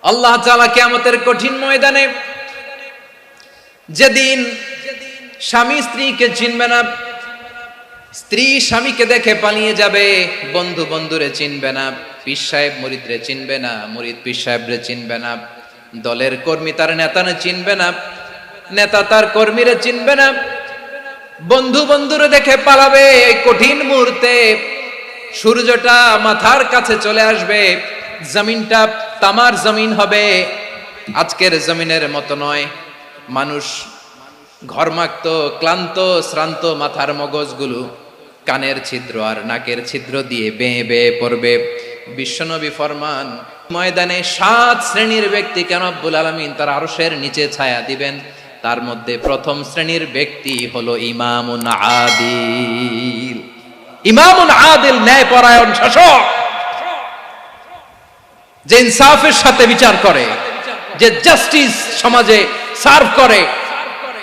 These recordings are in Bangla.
আল্লাহ তাআলা কিয়ামতের কঠিন ময়দানে, যেদিন স্বামী স্ত্রীকে চিনবে না, স্ত্রী স্বামীকে দেখে পালিয়ে যাবে, বন্ধু বন্ধুরে চিনবে না, পীর সাহেব মুরিদরে চিনবে না, মুরিদ পীর সাহেবরে চিনবে না, দলের কর্মী তার নেতারে চিনবে না, নেতা তার কর্মীরে চিনবে না, বন্ধু বন্ধুরে দেখে পালাবে। এই কঠিন মুহূর্তে সূর্যটা মাথার কাছে চলে আসবে, জমিনটা তামার জমিন হবে, আজকের জমিনের মতো নয়। মানুষ ঘর্মাক্ত, ক্লান্ত, শ্রান্ত মাথার মগজগুলো কানের ছিদ্র আর নাকের ছিদ্র দিয়ে বেয়ে বেয়ে পড়বে। বিশ্বনবী ফরমান, ময়দানে 7 শ্রেণীর ব্যক্তিকে রব্বুল আলামিন তার আরশের নিচে ছায়া দিবেন। তার মধ্যে প্রথম শ্রেণীর ব্যক্তি হলো ইমামুন আদিল। ইমামুন আদিল, ন্যায়পরায়ণ শাসক, যে ইনসাফের সাথে বিচার করে, যে জাস্টিস সমাজে সার্ভ করে,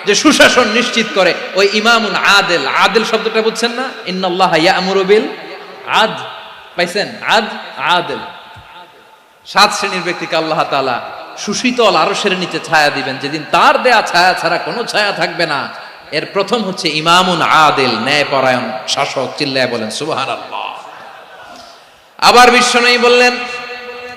যে সুশাসন নিশ্চিত করে, ওই ইমামুন আদিল। আদিল শব্দটা বুঝছেন না? ইন্নাল্লাহা ইয়া'মুরু বিল আদল, পাইছেন? আদিল। 7 শ্রেণীর ব্যক্তিকে আল্লাহ তাআলা সুশীতল আরশের নিচে ছায়া দিবেন, যেদিন তার দেয়া ছায়া ছাড়া কোনো ছায়া থাকবে না। এর প্রথম হচ্ছে ইমামুন আদিল, ন্যায়পরায়ণ শাসক। চিল্লায় বলেন সুবহানাল্লাহ। আবার বিশ্বনবী বললেন,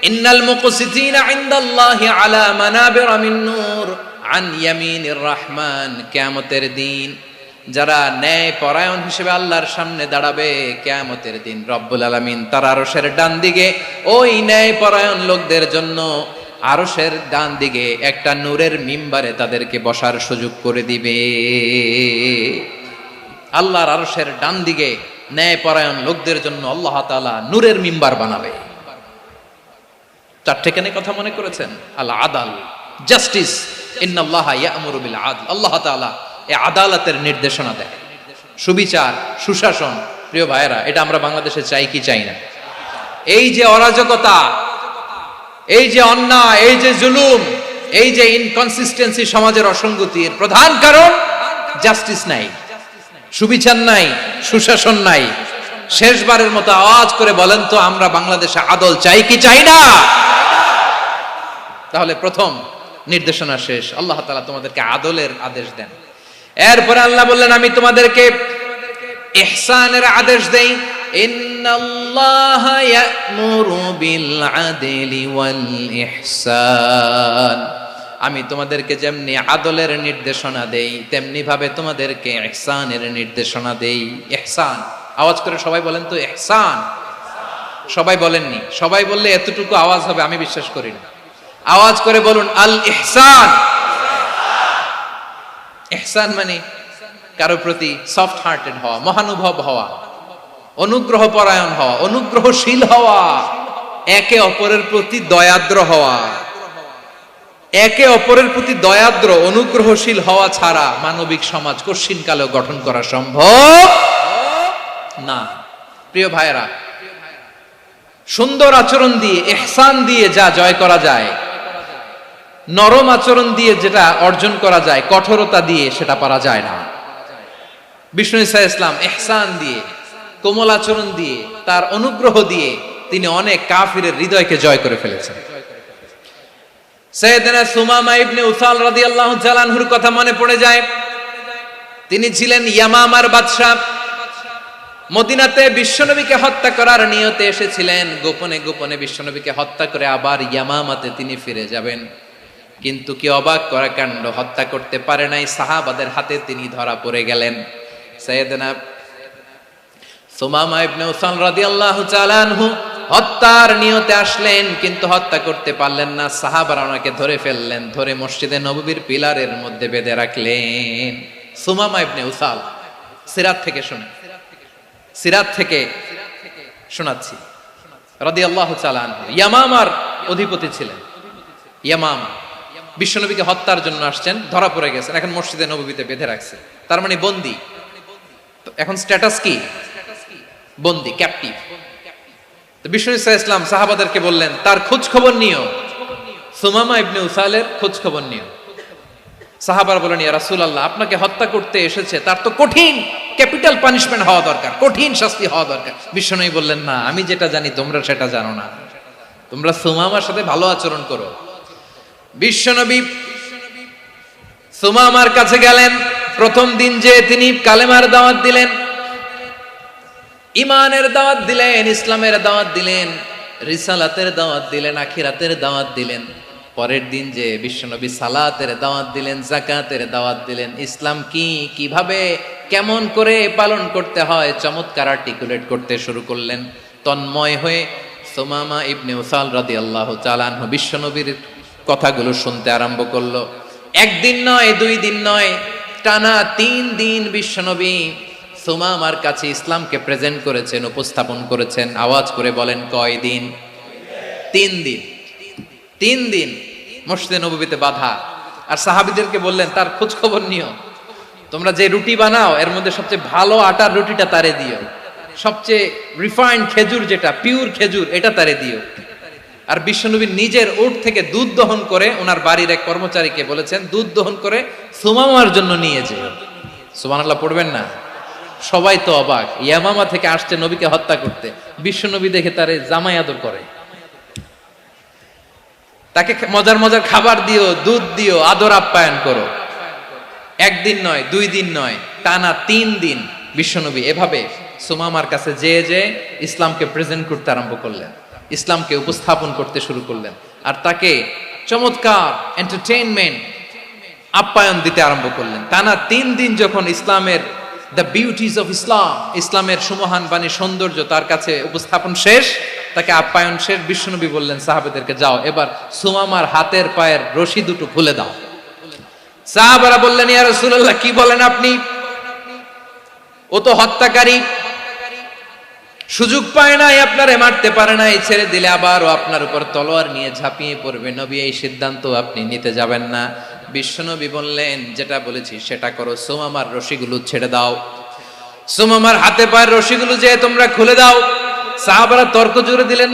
ইন্নাল মুকসিতিনা ইনদাল্লাহি আলা মানাবিরা মিন নূর আন ইয়ামিনির রহমান। কিয়ামতের দিন যারা ন্যায়পরায়ণ হিসেবে আল্লাহর সামনে দাঁড়াবে, কিয়ামতের দিন রব্বুল আলামিন তার আরশের ডান দিকে ওই ন্যায়পরায়ণ লোকদের জন্য আরশের ডান দিকে একটা নূরের মিম্বারে তাদেরকে বসার সুযোগ করে দিবে। আল্লাহর আরশের ডান দিকে ন্যায়পরায়ণ লোকদের জন্য আল্লাহ তাআলা নূরের মিম্বার বানাবে। 4টে কেন কথা মনে করেছেন? আল আদাল, জাস্টিস। ইন্নাল্লাহা ইয়া'মুরু বিল আদল। আল্লাহ তাআলা এই আদালতের নির্দেশনা দেয়, সুবিচার, সুশাসন। প্রিয় ভাইয়েরা, এটা আমরা বাংলাদেশে চাই কি চাই না? এই যে অরাজকতা, এই যে অন্যায়, এই যে জুলুম, এই যে ইনকনসিস্টেন্সি, সমাজের অসঙ্গতি, এর প্রধান কারণ জাস্টিস নাই, সুবিচার নাই, সুশাসন নাই। শেষবারের মতো আওয়াজ করে বলেন তো, আমরা বাংলাদেশে আদল চাই কি চাই না? তাহলে প্রথম নির্দেশনা শেষ। আল্লাহ তাআলা তোমাদেরকে আদলের আদেশ দেন। এরপরে আল্লাহ বললেন, আমি তোমাদেরকে ইহসানের আদেশ দেই। ইন্নাল্লাহা ইয়া'মুরু বিল আদলি ওয়াল ইহসান। আমি তোমাদেরকে যেমনি আদলের নির্দেশনা দেই, তেমনি ভাবে তোমাদেরকে ইহসানের নির্দেশনা দেই। ইহসান, আওয়াজ করে সবাই বলেন তো ইহসান। সবাই বলেননি, সবাই বললে এতটুকু আওয়াজ হবে আমি বিশ্বাস করি না। আওয়াজ করে বলুন আল ইহসান। ইহসান মানে কারো প্রতি সফট হার্টেড হওয়া, মহানুভব হওয়া, অনুগ্রহ পরায়ণ হওয়া, অনুগ্রহশীল হওয়া, একে অপরের প্রতি দয়াদ্র হওয়া। একে অপরের প্রতি দয়াদ্র, অনুগ্রহশীল হওয়া ছাড়া মানবিক সমাজ কশিনকালেও গঠন করা সম্ভব না। প্রিয় ভাইয়েরা, সুন্দর আচরণ দিয়ে, ইহসান দিয়ে যা জয় করা যায়, নরম আচরণ দিয়ে যেটা অর্জন করা যায়, কঠোরতা দিয়ে সেটা পারা যায় না। বিষ্ণু ঈসা ইসলাম ইহসান দিয়ে, কোমল আচরণ দিয়ে, তার অনুগ্রহ দিয়ে তিনি অনেক কাফিরের হৃদয়কে জয় করে ফেলেছেন। সাইয়েদনা সুমামা ইবনে উসাল রাদিয়াল্লাহু তাআলা আনহুর কথা মনে পড়ে যায়। তিনি ছিলেন ইয়ামামার বাদশা। মদিনাতে বিশ্বনবীকে হত্যা করার নিয়তে এসেছিলেন। গোপনে গোপনে বিশ্বনবীকে হত্যা করে আবার ইয়ামামাতে তিনি ফিরে যাবেন। কিন্তু কি অবাক করা কাণ্ড, হত্যা করতে পারে নাই, সাহাবাদের হাতে তিনি ধরা পড়ে গেলেন। সাইয়েদনা সুমামা ইবনে উসাল রাদিয়াল্লাহু তাআলা আনহু হত্যার নিয়তে আসলেন, কিন্তু হত্যা করতে পারলেন না। সাহাবারা ওনাকে ধরে ফেললেন, ধরে মসজিদে নববীর পিলারের মধ্যে বেঁধে রাখলেন। সুমামা ইবনে উসাল, সিরাত থেকে শুনে, সিরাত থেকে শোনাচ্ছি, রাদিয়াল্লাহু তাআলা আনহু ইয়ামামার অধিপতি ছিলেন। ইয়ামামা বিশ্বনবীকে হত্যার জন্য আসছেন, ধরা পড়ে গেছেন, এখন মসজিদে নববীতে বেঁধে রাখছে, তার মানে বন্দী। এখন স্ট্যাটাস কি? বন্দী, ক্যাপটিভ। তো বিষ্ণু ঈসা ইসলাম সাহাবাদেরকে বললেন, তার খোঁজ খবর নিও, সুমামা ইবনে উসালের খোঁজ খবর নিও। সাহাবারা বলেন, ইয়া রাসূলুল্লাহ, আপনাকে হত্যা করতে এসেছে, তার তো কঠিন ক্যাপিটাল পানিশমেন্ট হওয়া দরকার, কঠিন শাস্তি হওয়া দরকার। বিশ্বনবী বললেন, না, আমি যেটা জানি তোমরা সেটা জানো না। তোমরা সুমামার সাথে ভালো আচরণ করো, বিশ্বনবী সুমামার কাছে গেলেন। প্রথম দিন যে তিনি কালেমার দাওয়াত দিলেন, ইমানের দাওয়াত দিলেন, ইসলামের দাওয়াত দিলেন, রিসালাতের দাওয়াত দিলেন, আখিরাতের দাওয়াত দিলেন। পরের দিন যে বিশ্বনবী সালাতের দাওয়াত দিলেন, যাকাতের দাওয়াত দিলেন, ইসলাম কি, কিভাবে, কেমন করে পালন করতে হয় চমৎকার আর্টিকুলেট করতে শুরু করলেন। তন্ময় হয়ে সুমামা ইবনে উসাল রাদিয়াল্লাহু তাআলা আনহু বিশ্বনবীর কথাগুলো শুনতে আরম্ভ করলো। একদিন নয়, 2 দিন নয়, টানা 3 দিন বিশ্বনবী সুমামার কাছে ইসলামকে প্রেজেন্ট করেছেন, উপস্থাপন করেছেন। আওয়াজ করে বলেন, কয় দিন? 3 দিন। 3 দিন মসজিদে নববীতে বাধা। আর সাহাবীদেরকে বললেন, তার খোঁজ খবর নিও, তোমরা যে রুটি বানাও এর মধ্যে সবচেয়ে ভালো আটার রুটিটা তারে দিও, সবচেয়ে রিফাইন্ড খেজুর, যেটা পিওর খেজুর, এটা তারে দিও। আর বিশ্বনবী নিজের উট থেকে দুধ দহন করে ওনার বাড়ির এক কর্মচারীকে বলেছেন, দুধ দহন করে সুমামার জন্য নিয়ে যেও। সুবহানাল্লাহ পড়বেন না? সবাই তো অবাক, ইয়ামামা থেকে আসছে নবীকে হত্যা করতে, বিশ্বনবী দেখে তারে জামাই আদর করে, তাকে মজার মজার খাবার দিও, দুধ দিও, আদর আপ্যায়ন করো। একদিন নয়, 2 দিন নয়, টানা 3 দিন বিশ্বনবী এভাবে সুমামার কাছে যে ইসলামকে প্রেজেন্ট করতে আরম্ভ করলেন, ইসলামকে উপস্থাপন করতে শুরু করলেন। আর তাকে চমৎকার এন্টারটেইনমেন্ট, আপ্যায়ন দিতে আরম্ভ করলেন। টানা 3 দিন যখন ইসলামের দ্য বিউটিজ অফ ইসলাম, ইসলামের সুমহান বাণী, সৌন্দর্য তার কাছে উপস্থাপন শেষ, তাকে আপ্যায়ন শেষ, বিশ্বনবী বললেন সাহাবাদেরকে, যাও এবার সুমামার হাতের পায়ের রশি দুটো খুলে দাও। সাহাবারা বললেন, ইয়া রাসূলুল্লাহ, কি বলেন আপনি? ও তো হত্যাকারী, সুযোগ পায় নাই, আপনারে মারতে পারে নাই, ছেড়ে দিলে আবার ও আপনার উপর তলোয়ার নিয়ে ঝাঁপিয়ে পড়বে। নবী, এই সিদ্ধান্ত আপনি নিতে যাবেন না। বিশ্বনবী বললেন, যেটা বলেছি সেটা করো, সুমামার রশিগুলো ছেড়ে দাও, সুমামার হাতে পায়ের রশিগুলো যে তোমরা খুলে দাও। সাহাবারা তর্ক জুড়ে দিলেন,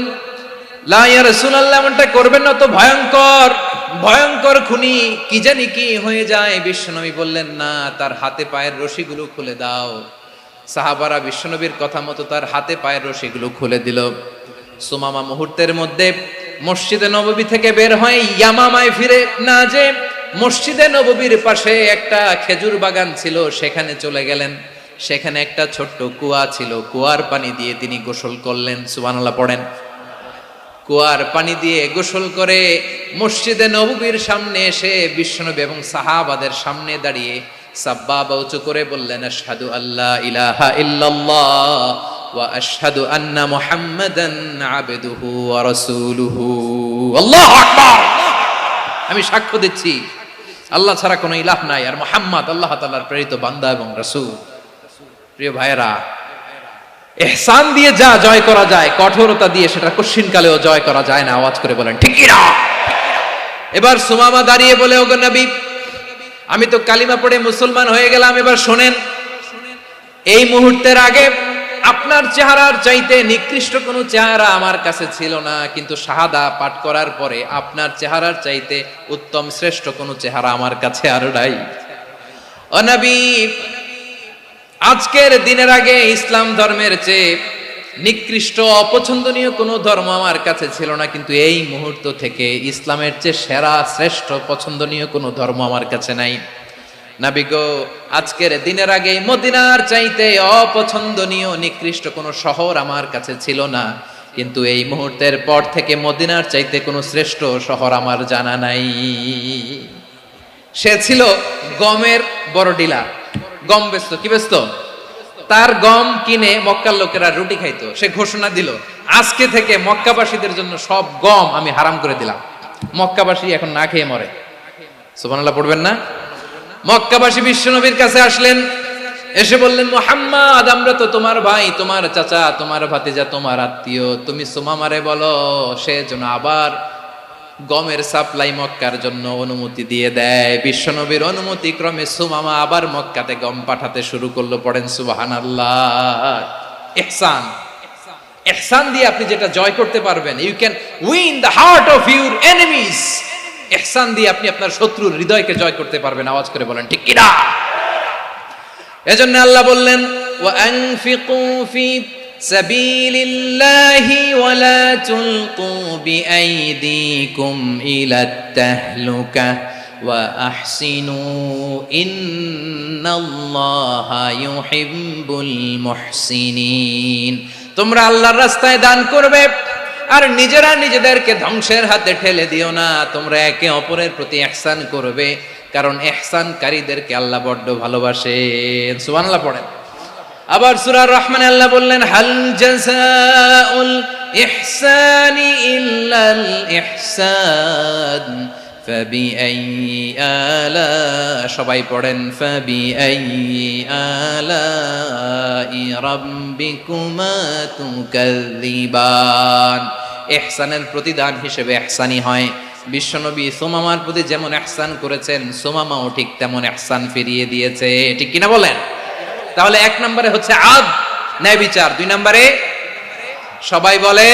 লা ইয়া রাসূলুল্লাহ, এমনটা করবেন না, তো ভয়ঙ্কর ভয়ঙ্কর খুনি, কি জানি কি হয়ে যায়। বিশ্বনবী বললেন, না, তার হাতে পায়ের রশিগুলো খুলে দাও। সাহাবারা বিশ্বনবীর কথা মতো তার হাতে পায়ের রশিগুলো খুলে দিল। সুমামা মুহূর্তের মধ্যে মসজিদে নববী থেকে বের হয়ে ইয়ামামায় ফিরে না যে মসজিদে নববীর পাশে একটা খেজুর বাগান ছিল, সেখানে চলে গেলেন। সেখানে একটা ছোট্ট কুয়া ছিল, কুয়ার পানি দিয়ে তিনি গোসল করলেন। সুবহানাল্লাহ পড়েন। কুয়ার পানি দিয়ে গোসল করে মসজিদে নববীর সামনে এসে বিশ্বনবী এবং সাহাবাদের সামনে দাঁড়িয়ে সাব্বাবা উঁচু করে বললেন, আশহাদু আল্লা ইলাহা ইল্লাল্লাহ ওয়া আশহাদু আন্না মুহাম্মাদান আবদুহু ওয়া রাসূলুহু। আল্লাহু আকবার। আমি সাক্ষ্য দিচ্ছি আল্লাহ ছাড়া কোনো ইলাহ নাই, আর মুহাম্মদ আল্লাহ তাআলার প্রেরিত বান্দা এবং রাসূল। প্রিয় ভাইয়েরা, ইহসান দিয়ে যা জয় করা যায়, কঠোরতা দিয়ে সেটা কঠিনকালেও জয় করা যায় না। আওয়াজ করে বলেন, ঠিক কি না? এবার সুমামা দাঁড়িয়ে বলে, ওগো নবী, আমি তো কালিমা পড়ে মুসলমান হয়ে গেলাম, এবার শোনেন, এই মুহূর্তের আগে আপনার চেহারার চাইতে নিকৃষ্ট কোনো চেহারা আমার কাছে ছিল না, কিন্তু শাহাদা পাঠ করার পরে আপনার চেহারার চাইতে উত্তম শ্রেষ্ঠ কোনো চেহারা আমার কাছে আর নাই। ও নবী, আজকের দিনের আগে ইসলাম ধর্মের চেয়ে নিকৃষ্ট অপছন্দনীয় কোনো ধর্ম আমার কাছে ছিল না, কিন্তু এই মুহূর্ত থেকে ইসলামের চেয়ে সেরা শ্রেষ্ঠ পছন্দনীয় কোনো ধর্ম আমার কাছে নাই। নবী গো, আজকের দিনের আগে মদিনার চাইতে অপছন্দনীয় নিকৃষ্ট কোনো শহর আমার কাছে ছিল না, কিন্তু এই মুহূর্তের পর থেকে মদিনার চাইতে কোনো শ্রেষ্ঠ শহর আমার জানা নাই। সে ছিল গমের বড় ডিলার, গম বেচত। কি বেচত? তার গম কিনে মক্কার লোকেরা রুটি খাইতো। সে ঘোষণা দিল, আজকে থেকে মক্কাবাসীদের জন্য সব গম আমি হারাম করে দিলাম, মক্কাবাসী এখন না খেয়ে মরে। সুবহানাল্লাহ পড়বেন না? মক্কাবাসী বিশ্বনবীর কাছে আসলেন, এসে বললেন, মুহাম্মদ, আমরা তো তোমার ভাই, তোমার চাচা, তোমার ভাতিজা, তোমার আত্মীয়, তুমি সুমামারে বলো সে যেন আবার গমের সাপ্লাই মক্কার জন্য অনুমতি দিয়ে দেয়। বিশ্বনবীর অনুমতি ক্রমে সুমামা আবার মক্কাতে গম পাঠাতে শুরু করলো। পড়েন সুবহানাল্লাহ। ইহসান, ইহসান দিয়ে আপনি যেটা জয় করতে পারবেন, you can win the heart of your enemies. ইহসান দিয়ে আপনি আপনার শত্রুর হৃদয়কে জয় করতে পারবেন। আওয়াজ করে বলেন, ঠিক কি না? এজন্য আল্লাহ বললেন, ওয়া আনফিকু ফি সাবিলিল্লাহি ওয়ালা তুলকু বিআইদিকুম ইলাত তাহলুকা ওয়া আহসিনু ইন্নাল্লাহা ইউহিব্বুল মুহসিনিন। তোমরা আল্লাহর রাস্তায় দান করবে আর নিজেরা নিজেদেরকে ধ্বংসের হাতে ঠেলে দিও না। তোমরা একে অপরের প্রতি ইহসান করবে, কারণ ইহসানকারীদেরকে আল্লাহ বড্ড ভালোবাসেন। সুবহানাল্লাহ পড়েন। আবার সূরা রহমানে আল্লাহ বললেন, হাল জাযাউল ইহসানি ইল্লাল ইহসান ফাবিআইয়ি আলা, সবাই পড়েন, ফাবিআইয়ি আলাই রাব্বিকুমা তুকাযযিবান। ইহসানের প্রতিদান হিসেবে ইহসানি হয়। বিশ্বনবী সুমামার প্রতি যেমন ইহসান করেছেন, সুমামাও ঠিক তেমন ইহসান ফিরিয়ে দিয়েছে। ঠিক কিনা বলেন? তাহলে এক নম্বরে হচ্ছে আদ, ন্যায় বিচার। দুই নম্বরে সবাই বলে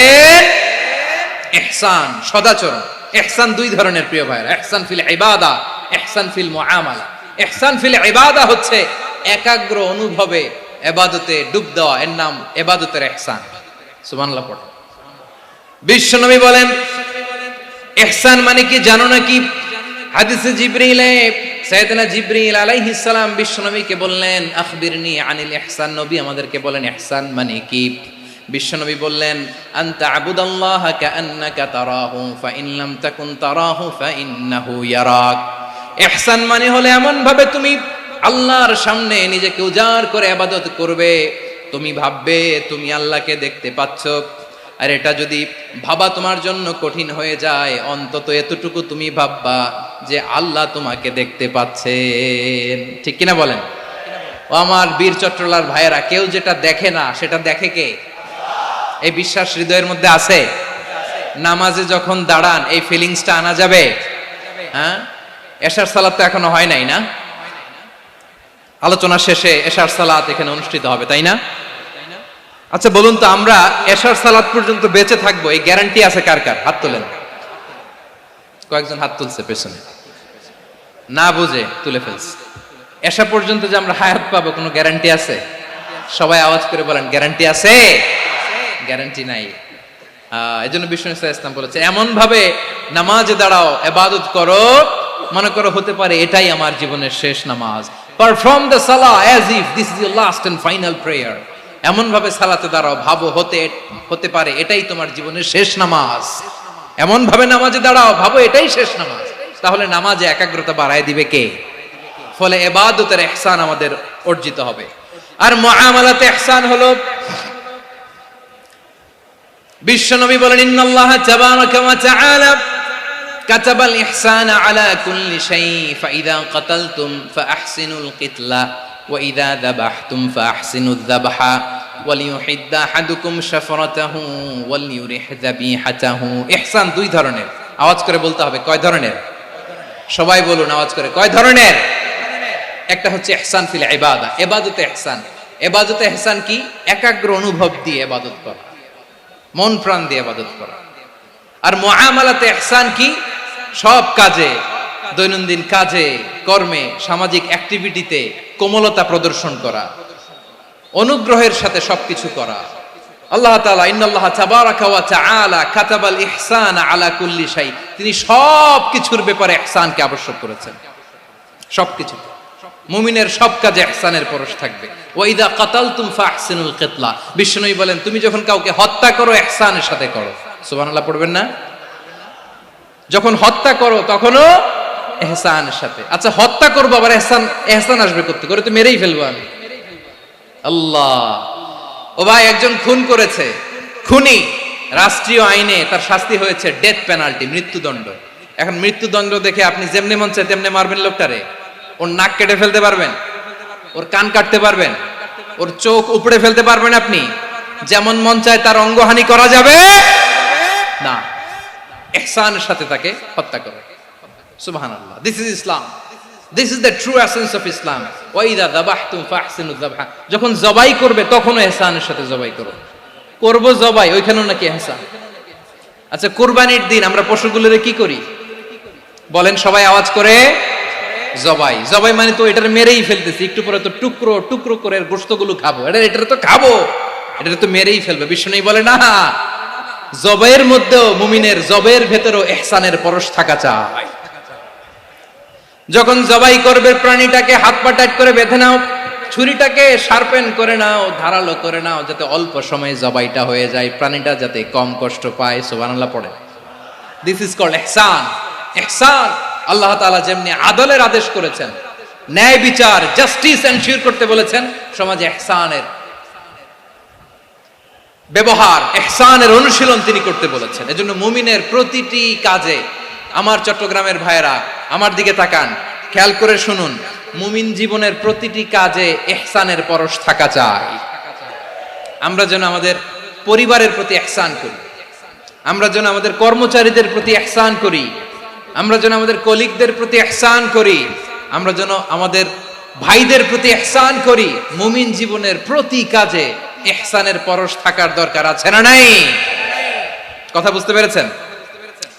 ইহসান, সদাচরণ। ইহসান দুই ধরনের প্রিয় ভাইরা, ইহসান ফিল ইবাদা, ইহসান ফিল মুআমালা। ইহসান ফিল ইবাদা হচ্ছে একাগ্র অনুভবে ইবাদতে ডুব দেওয়া, এর নাম ইবাদতের ইহসান। সুবহানাল্লাহ পড়ো। বিশ্বনবী বলেন ইহসান মানে কি জানো নাকি? হাদিসে জিবরিলে সাইয়েদনা জিবরিল আলাইহিস সালাম বিশ্বনবীকে বললেন, আখবিরনি আনিল ইহসান। নবী আমাদেরকে বলেন ইহসান মানে কি? বিশ্বনবী বললেন, আনতা আবুদাল্লাহা কাআন্নাকা তারাহু ফাইন লাম তাকুন তারাহু ফাইন্নাহু ইয়ারাক। ইহসান মানে হলো এমন ভাবে তুমি আল্লাহর সামনে নিজেকে উজাড় করে ইবাদত করবে, তুমি ভাববে তুমি আল্লাহকে দেখতে পাচ্ছ। আর এটা যদি ভাবা তোমার জন্য কঠিন হয়ে যায়, অন্তত এতটুকু তুমি ভাববা যে আল্লাহ তোমাকে দেখতে পাচ্ছেন। ঠিক কিনা বলেন? ও আমার বীর চট্টলার ভাইয়েরা, কেউ যেটা দেখে না সেটা দেখে কে? এই বিশ্বাস হৃদয়ের মধ্যে আছে? নামাজে যখন দাঁড়ান এই ফিলিংসটা আনা যাবে? হ্যাঁ, এশার সালাত তো এখনো হয় নাই না? আলোচনা শেষে এশার সালাত এখানে অনুষ্ঠিত হবে, তাই না? আচ্ছা বলুন তো, আমরা এশার সালাত পর্যন্ত বেঁচে থাকবো এই গ্যারান্টি আছে কার কার? হাত তোলেন। কয়েকজন হাত তুলছে পেছনে, না বুঝে তুলে ফেলছে। এশা পর্যন্ত যে আমরা হায়াত পাবো কোনো গ্যারান্টি আছে? সবাই আওয়াজ করে বলেন, গ্যারান্টি আছে? গ্যারান্টি নাই। এজন্য বিষ্ণু ইসলাম বলেছে, এমন ভাবে নামাজে দাঁড়াও, ইবাদত করো, মনে করো হতে পারে এটাই আমার জীবনের শেষ নামাজ। পারফর্ম দ্য সালাহ as if this is your last and final prayer. এমন ভাবে সালাতে দাঁড়াও, ভাবো হতে পারে এটাই তোমার জীবনের শেষ নামাজ। এমন ভাবে নামাজে দাঁড়াও, ভাবো এটাই শেষ নামাজ। তাহলে নামাজে একাগ্রতা বাড়ায় দিবে কে? ফলে ইবাদতের ইহসান আমাদের অর্জিত হবে। আর মুআমালাতে ইহসান হলো, বিশ্বনবী বলেন, ইন্নাল্লাহা তাবারাকা ওয়া তাআলা কাতাবাল ইহসানা আলা কুল্লি শাই ফাইদা কাতালতুম ফাআহসিনুল কিতলা ওয়া ইযা যাবাহতুম ফাআহসিনুয যাবহা ওয়ালিয়ুহিদ্দা আহাদুকুম শাফরাতাহু ওয়ালিয়ুরিহ যাবিহাতাহু। ইহসান দুই ধরনের। আওয়াজ করে বলতে হবে, কয় ধরনের? সবাই বলুন আওয়াজ করে, কয় ধরনের? একটা হচ্ছে ইহসান ফিল ইবাদা, ইবাদতে ইহসান। ইবাদতে ইহসান কি? একাগ্র অনুভব দিয়ে ইবাদত করা, মন প্রাণ দিয়ে ইবাদত করা। আর মুআমালাতে ইহসান কি? সব কাজে, দৈনন্দিন কাজে, কর্মে, সামাজিক অ্যাক্টিভিটিতে কোমলতা প্রদর্শন করা, অনুগ্রহের সাথে সবকিছু করা। আল্লাহ তাআলা ইন্নাল্লাহা তাবারাকা ওয়া তাআলা কাতাবাল ইহসানা আলা কুল্লি শাই, তিনি সব কিছুর ব্যাপারে ইহসানকে আবশ্যক করেছেন। সবকিছু, মুমিনের সব কাজে ইহসানের পরশ থাকবে। ওয়া ইযা কাতালতুম ফাহসিনুল কিতলা, বিষ্ণুই বলেন তুমি যখন কাউকে হত্যা করো ইহসানের সাথে করো। সুবহানাল্লাহ পড়বেন না? যখন হত্যা করো তখনও ইহসানের সাথে। আচ্ছা হত্যা করবো আবার ইহসান আসবে করতে করে, তো মেরেই ফেলবো আমি। আল্লাহ, ও ভাই একজন খুন করেছে, খুনি, রাষ্ট্রীয় আইনে তার শাস্তি হয়েছে ডেথ পেনাল্টি, মৃত্যুদণ্ড। এখন মৃত্যুদণ্ড দেখে আপনি যেমনে মন চায় তেমনে মারবেন লোকটারে? ওর নাক কেটে ফেলতে পারবেন? ওর কান কাটতে পারবেন? ওর চোখ উপড়ে ফেলতে পারবেন আপনি? যেমন মন চায় তার অঙ্গহানি করা যাবে না। ইহসানের সাথে তাকে হত্যা করো। সুবহানাল্লাহ, this is Islam, this is the true essence of Islam. ওয়া ইযা যাবাহতুম ফাহসিনুয যাবহা, যখন জবাই করবে তখনও ইহসানের সাথে জবাই করো। করব জবাই, ওইখানেও নাকি ইহসান। আচ্ছা কুরবানির দিন আমরা পশুগুলোরে কি করি বলেন সবাই আওয়াজ করে? জবাই। জবাই মানে তো এটার মেরেই ফেলতেছি, একটু পরে তো টুকরো টুকরো করে গোশতগুলো খাবো, এটার তো খাবো। এটা তো মেরেই ফেলবে। বিষ্ণু বলে না, জবের মধ্যেও মুমিনের জবের ভেতরেও ইহসানের পরশ থাকা চাই। যখন জবাই করবে প্রাণীটাকে হাত পা টাইট করে বেঁধে নাও, ছুরিটাকে শার্পেন করে নাও, ধারালো করে নাও, যাতে অল্প সময়ে জবাইটা হয়ে যায়, প্রাণীটা যাতে কম কষ্ট পায়। সুবহানাল্লাহ পড়ে। দিস ইজ কল্ড ইহসান। ইহসান আল্লাহ তাআলা যেমনি আদলের আদেশ করেছেন, ন্যায় বিচার জাস্টিস এনশিওর করতে বলেছেন, সমাজে ইহসানের ব্যবহার, ইহসানের অনুশীলন তিনি করতে বলেছেন। এজন্য মুমিনের প্রতিটি কাজে, আমার চট্টগ্রামের ভাইয়েরা আমার দিকে তাকান, খেয়াল করে শুনুন, মুমিন জীবনের প্রতিটি কাজে ইহসানের পরশ থাকা চাই। আমরা যেন আমাদের পরিবারের প্রতি ইহসান করি, আমরা যেন আমাদের কর্মচারীদের প্রতি ইহসান করি, আমরা যেন আমাদের কলিগদের প্রতি ইহসান করি, আমরা যেন আমাদের ভাইদের প্রতি ইহসান করি। মুমিন জীবনের প্রতি কাজে ইহসানের পরশ থাকার দরকার আছে না নাই? কথা বুঝতে পেরেছেন?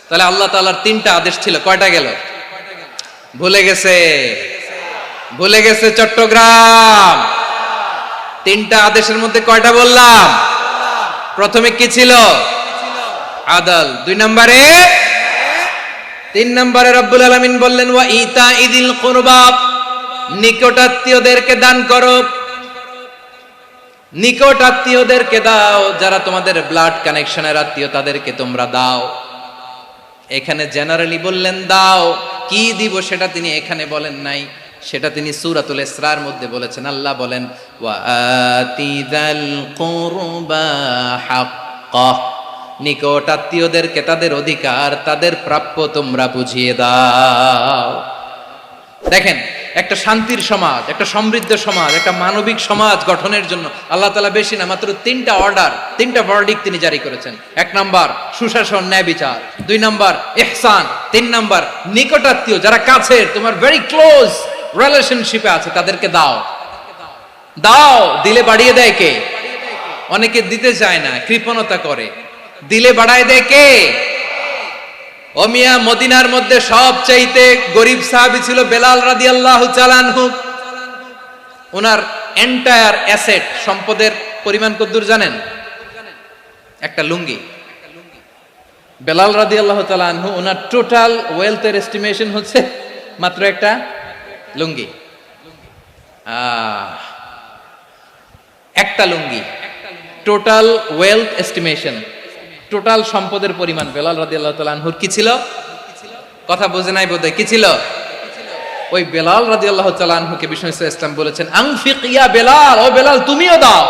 তাহলে আল্লাহ তাআলার তিনটা আদেশ ছিল, কয়টা গেল? ভুলে গেছে, ভুলে গেছে চট্টগ্রাম। তিনটা আদেশের মধ্যে কয়টা বললাম? প্রথমে কি ছিল? আদল। 2 নম্বরে, 3 নম্বরে রব্বুল আলামিন বললেন ওয়া ইতাইদিল কুরবা, নিকটাত্মীয়দেরকে দান করো, নিকট আত্মীয়দেরকে দাও, যারা তোমাদের ব্লাড কানেকশনের আত্মীয় তাদেরকে তোমরা দাও। এখানে জেনারেলি বললেন দাও, কি দিব সেটা তিনি এখানে বলেন নাই, সেটা তিনি সূরাতুল ইসরার মধ্যে বলেছেন। আল্লাহ বলেন ওয়া আতিযাল কুরবা হাক্কাহ, নিকট আত্মীয়দেরকে তাদের অধিকার, তাদের প্রাপ্য তোমরা বুঝিয়ে দাও। দেখেন, একটা শান্তির সমাজ, একটা সমৃদ্ধ সমাজ, একটা মানবিক সমাজ গঠনের জন্য আল্লাহ তাআলা বেশি না, মাত্র 3টা অর্ডার, 3টা ভার্ডিক্ট তিনি জারি করেছেন। 1 নাম্বার সুশাসন, ন্যায় বিচার। 2 নাম্বার ইহসান। 3 নাম্বার নিকটাত্মীয়, যারা কাছের, তোমার ভেরি ক্লোজ রিলেশনশিপে আছে, তাদেরকে দাও। দাও, দিলে বাড়িয়ে দেয় কে? অনেকে দিতে চায় না, কৃপণতা করে। দিলে বাড়ায় দেয় কে? ও মিয়া, মদিনার মধ্যে সবচাইতে গরিব সাহাবী ছিল বেলাল রাদিয়াল্লাহু তাআলা আনহু। ওনার এন্টায়ার অ্যাসেট, সম্পদের পরিমাণ কতদূর জানেন? একটা লুঙ্গি। বেলাল রাদিয়াল্লাহু তাআলা আনহু, ওনার টোটাল ওয়েলথের এস্টিমেশন হচ্ছে মাত্র একটা লুঙ্গি। একটা লুঙ্গি, টোটাল ওয়েলথ এস্টিমেশন, টোটাল সম্পদের পরিমাণ বেলাল রাদিয়াল্লাহু তাআলা আনহুর কি ছিল? কথা বুঝে নাই বোধহয়। কি ছিল? ওই বেলাল রাদিয়াল্লাহু তাআলা আনহুকে বিষ্ণু ইসলাম বলেছেন আনফিক ইয়া বেলাল, ও বেলাল তুমিও দাও।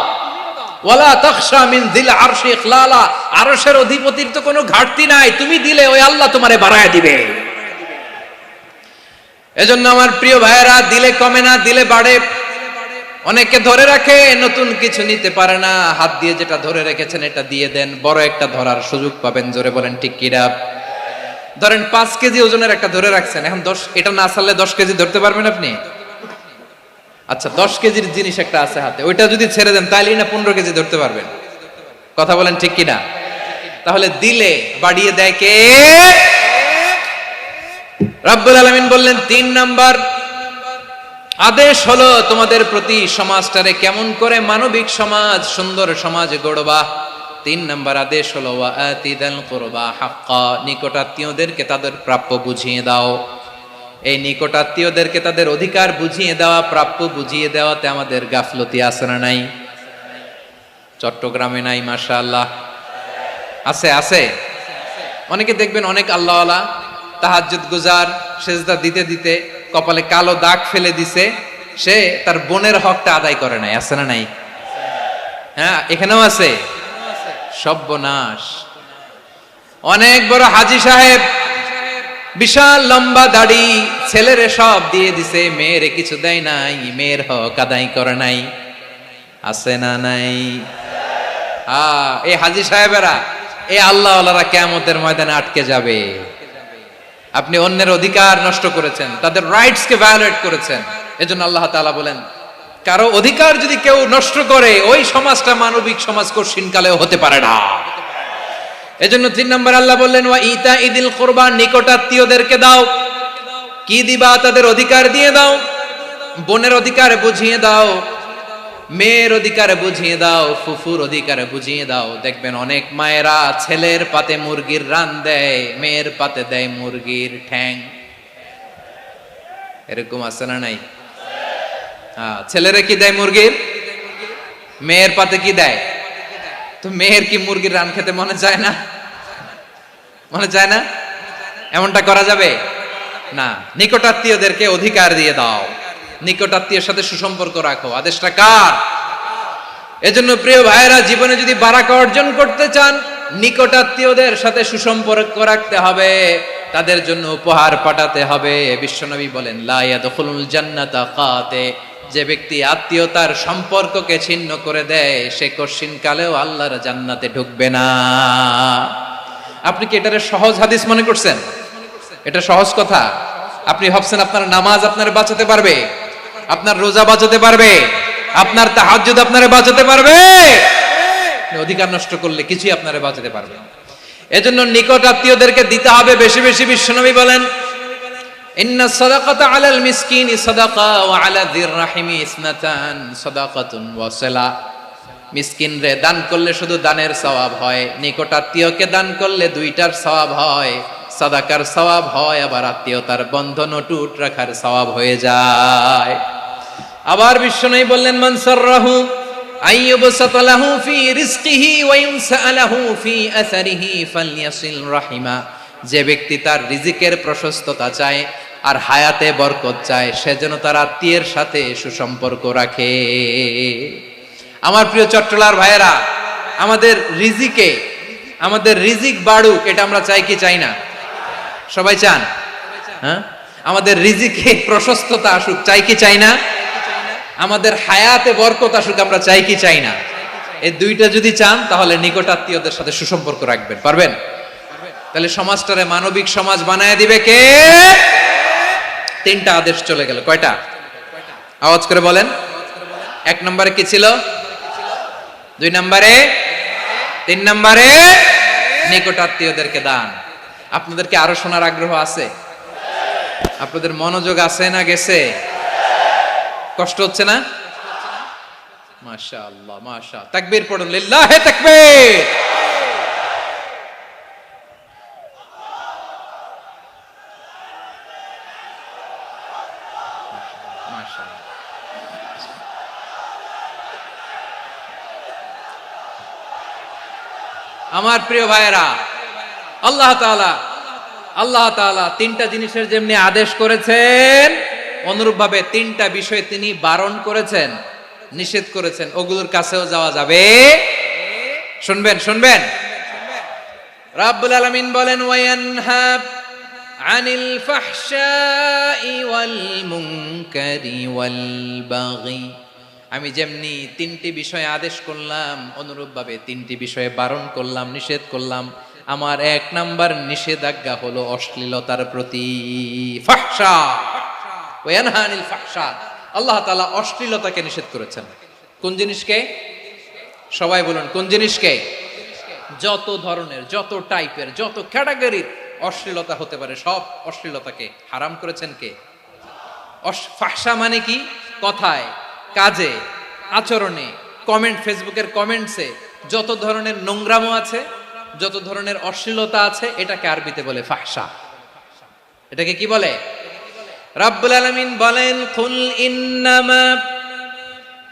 ওয়ালা তাখশা মিন যিল আরশি ইখলালা, আরশের অধিপতির তো কোনো ঘাটতি নাই, তুমি দিলে ওই আল্লাহ তোমারে বাড়ায় দিবে। এজন্য আমার প্রিয় ভাইয়েরা, দিলে কমে না, দিলে বাড়ে। অনেকে ধরে রাখে, নতুন কিছু নিতে পারে না, হাত দিয়ে যেটা ধরে রেখেছেন এটা দিয়ে দেন, বড় একটা ধরার সুযোগ পাবেন। জোরে বলেন ঠিক কিনা? ধরেন 5 কেজি ওজনের একটা ধরে রাখছেন, এখন 10, এটা না ছাড়লে 10 কেজি ধরতে পারবেন আপনি? আচ্ছা, 10 কেজির জিনিস একটা আছে হাতে, ওইটা যদি ছেড়ে দেন তাহলেই না 15 কেজি ধরতে পারবেন। কথা বলেন ঠিক কিনা? তাহলে দিলে বাড়িয়ে দেয় কে? রব্বুল আলামিন বললেন 3 নাম্বার আদেশ হলো তোমাদের প্রতি সমাজটারে কেমন করে মানবিক সমাজ, সুন্দর সমাজ গড়বা। 3 নাম্বার আদেশ হলো ওয়া আতিদাল কুরবা হাক্কা, নিকটাত্মীয়দেরকে তাদের প্রাপ্য বুঝিয়ে দাও। এই নিকটাত্মীয়দেরকে তাদের অধিকার বুঝিয়ে দেওয়া, প্রাপ্য বুঝিয়ে দেওয়াতে আমাদের গাফলতি আছে না নাই? চট্টগ্রামে নাই? মাশাআল্লাহ আছে, আছে। অনেকে দেখবেন অনেক আল্লাহওয়ালা তাহাজ্জুদ গুজার, সেজদা দিতে দিতে কপালে কালো দাগ ফেলে দিছে, সে তার বোনের হকটা আদায় করে নাই। আছে না নাই? হ্যাঁ, এখানেও আছে। সর্বনাশ। অনেক বড় হাজী সাহেব, বিশাল লম্বা দাড়ি, ছেলেরে সব দিয়ে দিছে, মেয়েরে কিছু দেয় নাই, মেয়ের হক আদায় করে নাই। আছে না নাই? এই হাজী সাহেবেরা, এই আল্লাহওয়ালারা কিয়ামতের ময়দানে আটকে যাবে। আপনি অন্যের অধিকার নষ্ট করেছেন, তাদের রাইটস কে ভায়োলেট করেছেন। এজন্য আল্লাহ তাআলা বলেন, কারো অধিকার যদি কেউ নষ্ট করে, ওই সমাজটা মানবিক সমাজ কঠিনকালেও হতে পারে না। এজন্য 3 নম্বর আল্লাহ বললেন ওয়া ইতাইদিল কুরবা, নিকটাত্মীয়দেরকে দাও। কি দিবা? তাদের অধিকার দিয়ে দাও, বোনের অধিকার বুঝিয়ে দাও, মেয়ের অধিকার বুঝিয়ে দাও, ফুফুর অধিকার বুঝিয়ে দাও। দেখবেন অনেক মায়েরা ছেলের পাতে মুরগির রান দেয়, মেয়ের পাতে দেয় মুরগির ঠ্যাং। এরকম আছে না নাই? ছেলেরা কি দেয় মুরগির, মেয়ের পাতে কি দেয়? তো মেয়ের কি মুরগির রান খেতে মনে চায় না? মনে চায় না? এমনটা করা যাবে না। নিকটাত্মীয়দেরকে অধিকার দিয়ে দাও, নিকটাত্মীয়ের সাথে সুসম্পর্ক রাখো। আদেশটা কার? এজন্য প্রিয় ভাইয়েরা, জীবনে যদি বারাকা অর্জন করতে চান, নিকটাত্মীয়দের সাথে সুসম্পর্ক রাখতে হবে, তাদের জন্য উপহার পাঠাতে হবে। বিশ্বনবী বলেন, লা ইয়াদখুলুল জান্নাতা কাতে, যে ব্যক্তি আত্মীয়তার সম্পর্ককে ছিন্ন করে দেয়, সে কশিন কালেও আল্লাহর জান্নাতে ঢুকবে না। আপনি কি এটারে সহজ হাদিস মনে করছেন? এটা সহজ কথা? আপনি ভাবছেন আপনার নামাজ আপনার বাঁচাতে পারবে, আপনার রোজা বাঁচাতে পারবে, আপনার তাহাজ্জুদ আপনারে বাঁচাতে পারবে? অধিকার নষ্ট করলে কিছুই আপনারে বাঁচাতে পারবে না। এজন্য নিকট আত্মীয়দেরকে দিতে হবে বেশি বেশি। বিশ্বনবী বলেন, ইন্না সাদাকাতা আলাল মিসকিনি সাদাকা ওয়া আলা যির রাহিমি ইসনাতান সাদাকাতুন ওয়া সিলা। মিসকিন রে দান করলে শুধু দানের সওয়াব হয়, নিকট আত্মীয়কে দান করলে দুইটার সওয়াব হয়, সাদাকার সওয়াব হয়, আবার আত্মীয়তার বন্ধন অটুট রাখার সওয়াব হয়ে যায়। আবার বিশ্বনবী বললেন, মান সাররাহু আইয়ুবসাতা লাহু ফি রিজকিহি ওয়া ইউনসা লাহু ফি আসারিহি ফালইয়াসিল রাহিমা। যে ব্যক্তি তার রিজিকের প্রশস্ততা চায় আর হায়াতে বরকত চায়, সে যেন তার আত্মীয়ের সাথে সুসম্পর্ক রাখে। আমার প্রিয় চট্টলার ভাইয়েরা, আমাদের রিজিক বাড়ুক, এটা আমরা চাই কি চাই না? সবাই চান? হ্যাঁ, আমাদের রিজিকে প্রশস্ততা আসুক, চাই কি চাই না? আমাদের হায়াতে বরকত আসুক, আমরা চাই কি চাই না? এই দুইটা যদি চান, তাহলে নিকট আত্মীয়দের সাথে সুসম্পর্ক রাখবেন, পারবেন? তাহলে সমাজটারে মানবিক সমাজ বানায় দিবে কে? তিনটা আদেশ চলে গেল। কয়টা? আওয়াজ করে বলেন। 1 নম্বরে কি ছিল? 2 নম্বরে, 3 নম্বরে নিকট আত্মীয়দেরকে দান। আপনাদেরকে আরো শোনার আগ্রহ আছে? আপনাদের মনোযোগ আছে না গেছে? কষ্ট হচ্ছে না? মাশাআল্লাহ, মাশাআল্লাহ। তাকবীর পড়ুন, লিল্লাহি তাকবীর। আমার প্রিয় ভাইয়েরা, আল্লাহ তাআলা তিনটা জিনিসের যেমনি আদেশ করেছেন, অনুরূপ ভাবে তিনটা বিষয় তিনি বারণ করেছেন, নিষেধ করেছেন। ওগুলোর কাছেও যাওয়া যাবে। শুনবেন। রাব্বুল আলামিন বলেন, ওয়ায়ানহা আনিল ফাহশাই ওয়াল মুনকারি ওয়াল বাগি। আমি যেমনি তিনটি বিষয়ে আদেশ করলাম, অনুরূপ ভাবে তিনটি বিষয়ে বারণ করলাম, নিষেধ করলাম। আমার 1 নাম্বার নিষেধাজ্ঞা হলো অশ্লীলতার প্রতি। ফাহশা, ওয়ায়ানহা আনিল ফাহশা। আল্লাহ তাআলা অশ্লীলতাকে নিষেধ করেছেন। কোন জিনিসকে? সবাই বলুন, কোন জিনিসকে? যত ধরনের, যত টাইপের, যত ক্যাটাগরির অশ্লীলতা হতে পারে, সব অশ্লীলতাকে হারাম করেছেন কে? ফাহশা মানে কি? কথায়, কাজে, আচরণে, কমেন্ট, ফেসবুকের কমেন্টসে যত ধরনের নোংরামো আছে, যত ধরনের অশ্লীলতা আছে, এটাকে আরবিতে বলে ফাহশা। এটাকে কি বলে? রাব্বুল আলামিন বলেন, কুল ইন্নামা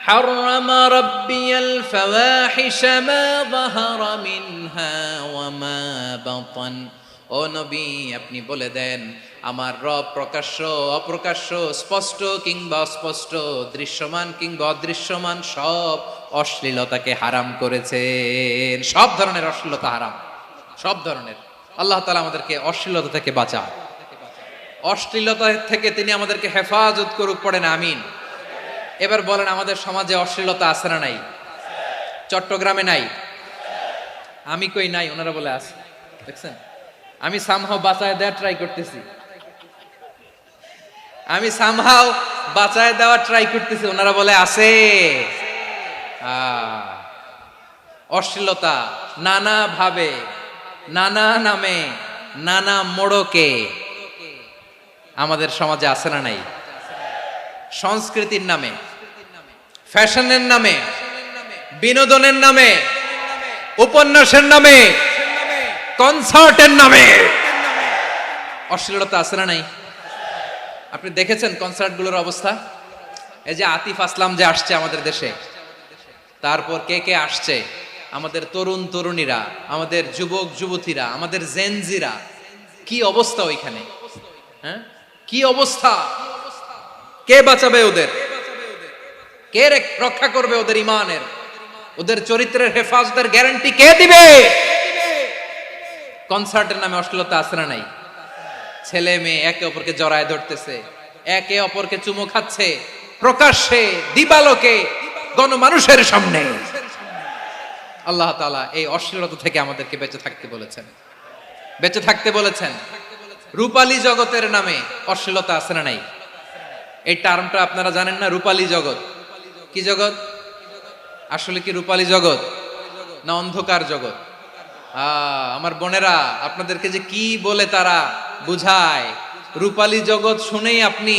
হাররামা রাব্বিয়াল ফাওয়াহিশা মা যাহারা মিনহা ওয়া মা বাতান। ও নবী, আপনি বলে দেন, আমার রব প্রকাশ্য, অপ্রকাশ্য, স্পষ্ট কিংবা অস্পষ্ট, দৃশ্যমান কিংবা অদৃশ্যমান সব অশ্লীলতাকে হারাম করেছেন। সব ধরনের অশ্লীলতা হারাম, সব ধরনের। আল্লাহ তাআলা আমাদেরকে অশ্লীলতা থেকে বাঁচান, অশ্লীলতা থেকে তিনি আমাদেরকে হেফাজত করুক। পড়েন আমিন। এবার বলেন, আমাদের সমাজে অশ্লীলতা আছে না নাই? চট্টগ্রামে নাই? আমি কই নাই, ওনারা বলে আছে। দেখছেন, আমি সামহাও বাঁচায় দেওয়ার ট্রাই করতেছি, ওনারা বলে আছে। অশ্লীলতা নানা ভাবে, নানা নামে, নানা মোড়কে আমাদের সমাজে আছে না নাই? সংস্কৃতির নামে, ফ্যাশনের নামে, বিনোদনের নামে, উপন্যাসের নামে, কনসার্টের নামে অশ্লীলতা আছে না নাই? আপনি দেখেছেন কনসার্টগুলোর অবস্থা? এই যে আতিফ আসলাম যে আসছে আমাদের দেশে, তারপর কে কে আসছে, আমাদের তরুণ তরুণীরা, আমাদের যুবক যুবতীরা, আমাদের জেনজিরা, কি অবস্থা ওইখানে? হ্যাঁ, কি অবস্থা? কে বাঁচাবে ওদের? কে রক্ষা করবে ওদের ইমানের, ওদের চরিত্রের হেফাজতের গ্যারান্টি কে দিবে? কনসার্টের নামে অশ্লীলতা আছে না নাই? ছেলে মেয়ে একে অপরকে জড়ায় ধরতেছে, একে অপরকে চুমো খাচ্ছে প্রকাশ্যে, দিবালোকে, গণমানুষের সামনে। আল্লাহ তাআলা এই অশ্লীলতা থেকে আমাদেরকে বেঁচে থাকতে বলেছেন, বেঁচে থাকতে বলেছেন। রূপালী জগতের নামে অশ্লীলতা আছে না নাই? এই টার্মটা আপনারা জানেন না? রূপালী জগৎ কি জগৎ? আসলে কি রূপালী জগৎ না অন্ধকার জগৎ? আমার বোনেরা, আপনাদেরকে যে কি বলে তারা বুঝায়, রূপালী জগৎ শুনেই আপনি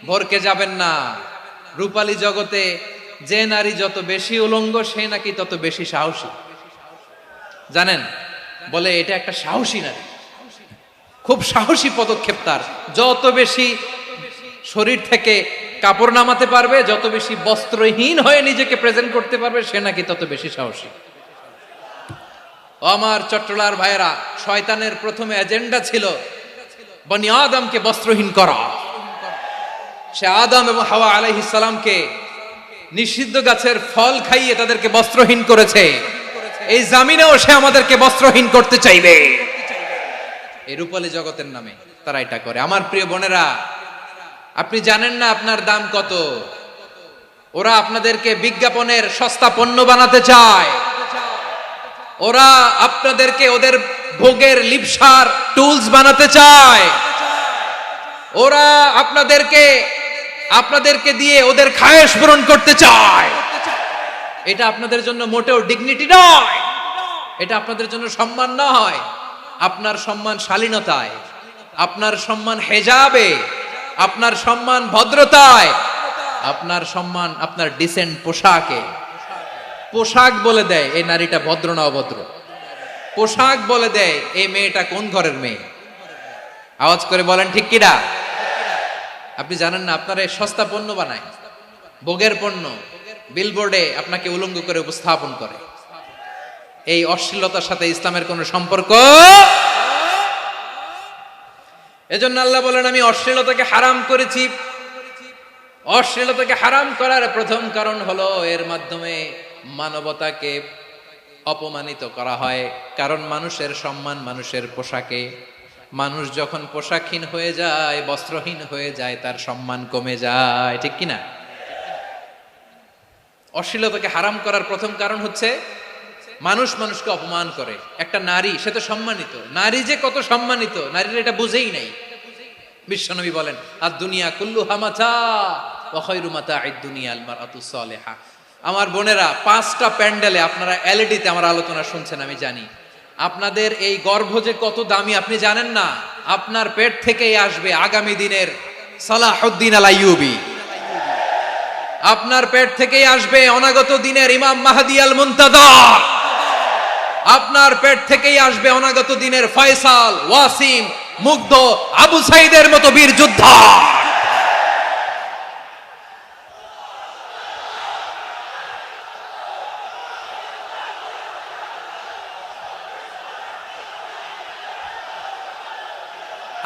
ভরকে যাবেন না। রূপালী জগতে যে নারী যত বেশি উলঙ্গ, সে নাকি তত বেশি সাহসী। জানেন? বলে এটা একটা সাহসী নারী, খুব সাহসী পদক্ষেপ তার। যত বেশি শরীর থেকে কাপড় নামাতে পারবে, যত বেশি বস্ত্রহীন হয়ে নিজেকে প্রেজেন্ট করতে পারবে, সে নাকি তত বেশি সাহসী। আমার চট্টলার ভাইয়েরা, শয়তানের প্রথমে এজেন্ডা ছিল বনি আদমকে বস্ত্রহীন করা। সে আদম এবং হাওয়া আলাইহিস সালামকে নিষিদ্ধ গাছের ফল খাইয়ে তাদেরকে বস্ত্রহীন করেছে। এই জামিনেও সে আমাদেরকে বস্ত্রহীন করতে চাইবে। এই রূপালী জগতের নামে তারা এটা করে। আমার প্রিয় বোনেরা, আপনি জানেন না আপনার দাম কত? ওরা আপনাদেরকে বিজ্ঞাপনের সস্তা পণ্য বানাতে চায়। ওরা আপনাদেরকে ওদের ভোগের লিপসার টুলস বানাতে চায়। ওরা আপনাদেরকে দিয়ে ওদের খায়েশ পূরণ করতে চায়। এটা আপনাদের জন্য মোটেও ডিগনিটি নয়, এটা আপনাদের জন্য সম্মান নয়। আপনার সম্মান শালীনতায়, আপনার সম্মান হেজাবে, আপনার সম্মান ভদ্রতায়, আপনার সম্মান আপনার ডিসেন্ট পোশাকে। পোশাক বলে দেয় এই নারীটা ভদ্র না অভদ্র। পোশাক বলে দেয় এই মেয়েটা কোন ঘরের মেয়ে। আওয়াজ করে বলেন ঠিক কিনা? আপনি জানেন না, আপনারা সস্তা পণ্য বানায়, ভোগের পণ্য, বিলবোর্ডে আপনাকে উলঙ্গ করে উপস্থাপন করে। এই অশ্লীলতার সাথে ইসলামের কোনো সম্পর্ক। এজন্য আল্লাহ বলেন, আমি অশ্লীলতাকে হারাম করেছি। অশ্লীলতাকে হারাম করার প্রথম কারণ হলো এর মাধ্যমে মানবতাকে অপমানিত করা হয়। কারণ মানুষের সম্মান মানুষের পোশাকে। মানুষ যখন পোশাকহীন হয়ে যায়, বস্ত্রহীন হয়ে যায়, তার সম্মান কমে যায়। ঠিক কিনা? অশ্লীলতাকে হারাম করার প্রথম কারণ হচ্ছে মানুষ মানুষকে অপমান করে। একটা নারী, সে তো সম্মানিত। নারী যে কত সম্মানিত, নারীরা এটা বুঝেই নাই। বিশ্বনবী বলেন, আর দুনিয়া কুল্লুহা মাতা ওয়া খায়রু মাতা'আদ দুনিয়া আল মারআতুস সালিহা। আমার বোনেরা, 5টা প্যান্ডেলে আপনারা এলইডিতে আমার আলোচনা শুনছেন, আমি জানি। আপনাদের এই গর্ভ যে কত দামি আপনি জানেন না। আপনার পেট থেকেই আসবে আগামী দিনের সালাহুদ্দিন আল আইয়ুবী। আপনার পেট থেকেই আসবে অনাগত দিনের ইমাম মাহদী আল মুনতাযর। আপনার পেট থেকেই আসবে অনাগত দিনের ফয়সাল, ওয়াসিম, মুগ্ধ, আবু সাইদের মতো বীর যোদ্ধা।